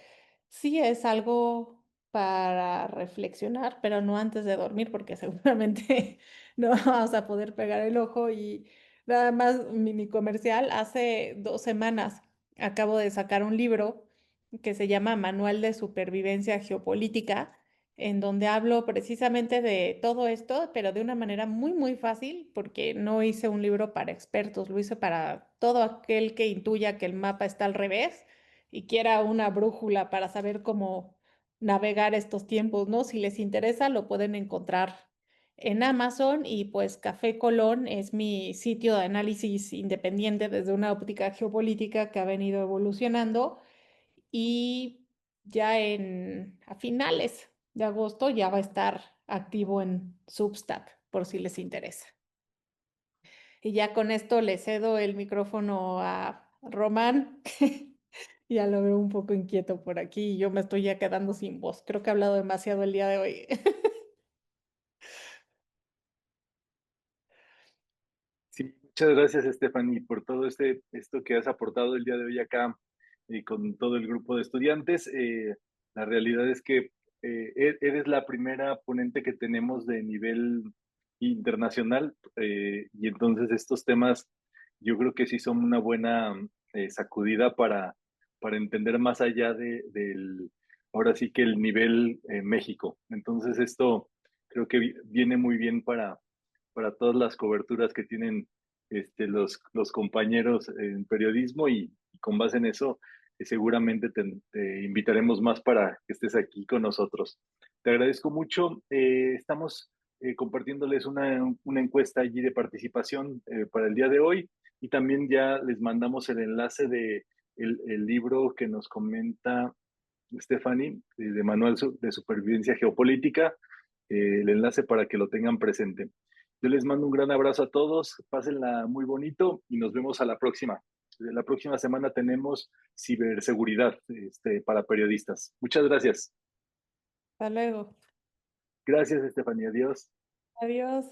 sí es algo para reflexionar, pero no antes de dormir, porque seguramente no vamos a poder pegar el ojo. Y nada más, mini comercial, hace 2 semanas acabo de sacar un libro que se llama Manual de Supervivencia Geopolítica, en donde hablo precisamente de todo esto, pero de una manera muy, muy fácil, porque no hice un libro para expertos, lo hice para todo aquel que intuya que el mapa está al revés y quiera una brújula para saber cómo navegar estos tiempos, ¿no? Si les interesa, lo pueden encontrar en Amazon y pues Café Colón es mi sitio de análisis independiente desde una óptica geopolítica que ha venido evolucionando y ya a finales de agosto ya va a estar activo en Substack por si les interesa. Y ya con esto le cedo el micrófono a Román. Ya lo veo un poco inquieto por aquí y yo me estoy ya quedando sin voz. Creo que he hablado demasiado el día de hoy. Sí, muchas gracias, Stephanie, por todo esto que has aportado el día de hoy acá con todo el grupo de estudiantes. La realidad es que eres la primera ponente que tenemos de nivel internacional y entonces estos temas yo creo que sí son una buena sacudida para entender más allá del, ahora sí que el nivel México. Entonces esto creo que viene muy bien para todas las coberturas que tienen los compañeros en periodismo y con base en eso seguramente te invitaremos más para que estés aquí con nosotros. Te agradezco mucho. Estamos compartiéndoles una encuesta allí de participación para el día de hoy y también ya les mandamos el enlace de el libro que nos comenta Stephanie, de Manual de Supervivencia Geopolítica, el enlace para que lo tengan presente. Yo les mando un gran abrazo a todos, pásenla muy bonito y nos vemos a la próxima. La próxima semana tenemos ciberseguridad para periodistas. Muchas gracias. Hasta luego. Gracias, Estefanía. Adiós. Adiós.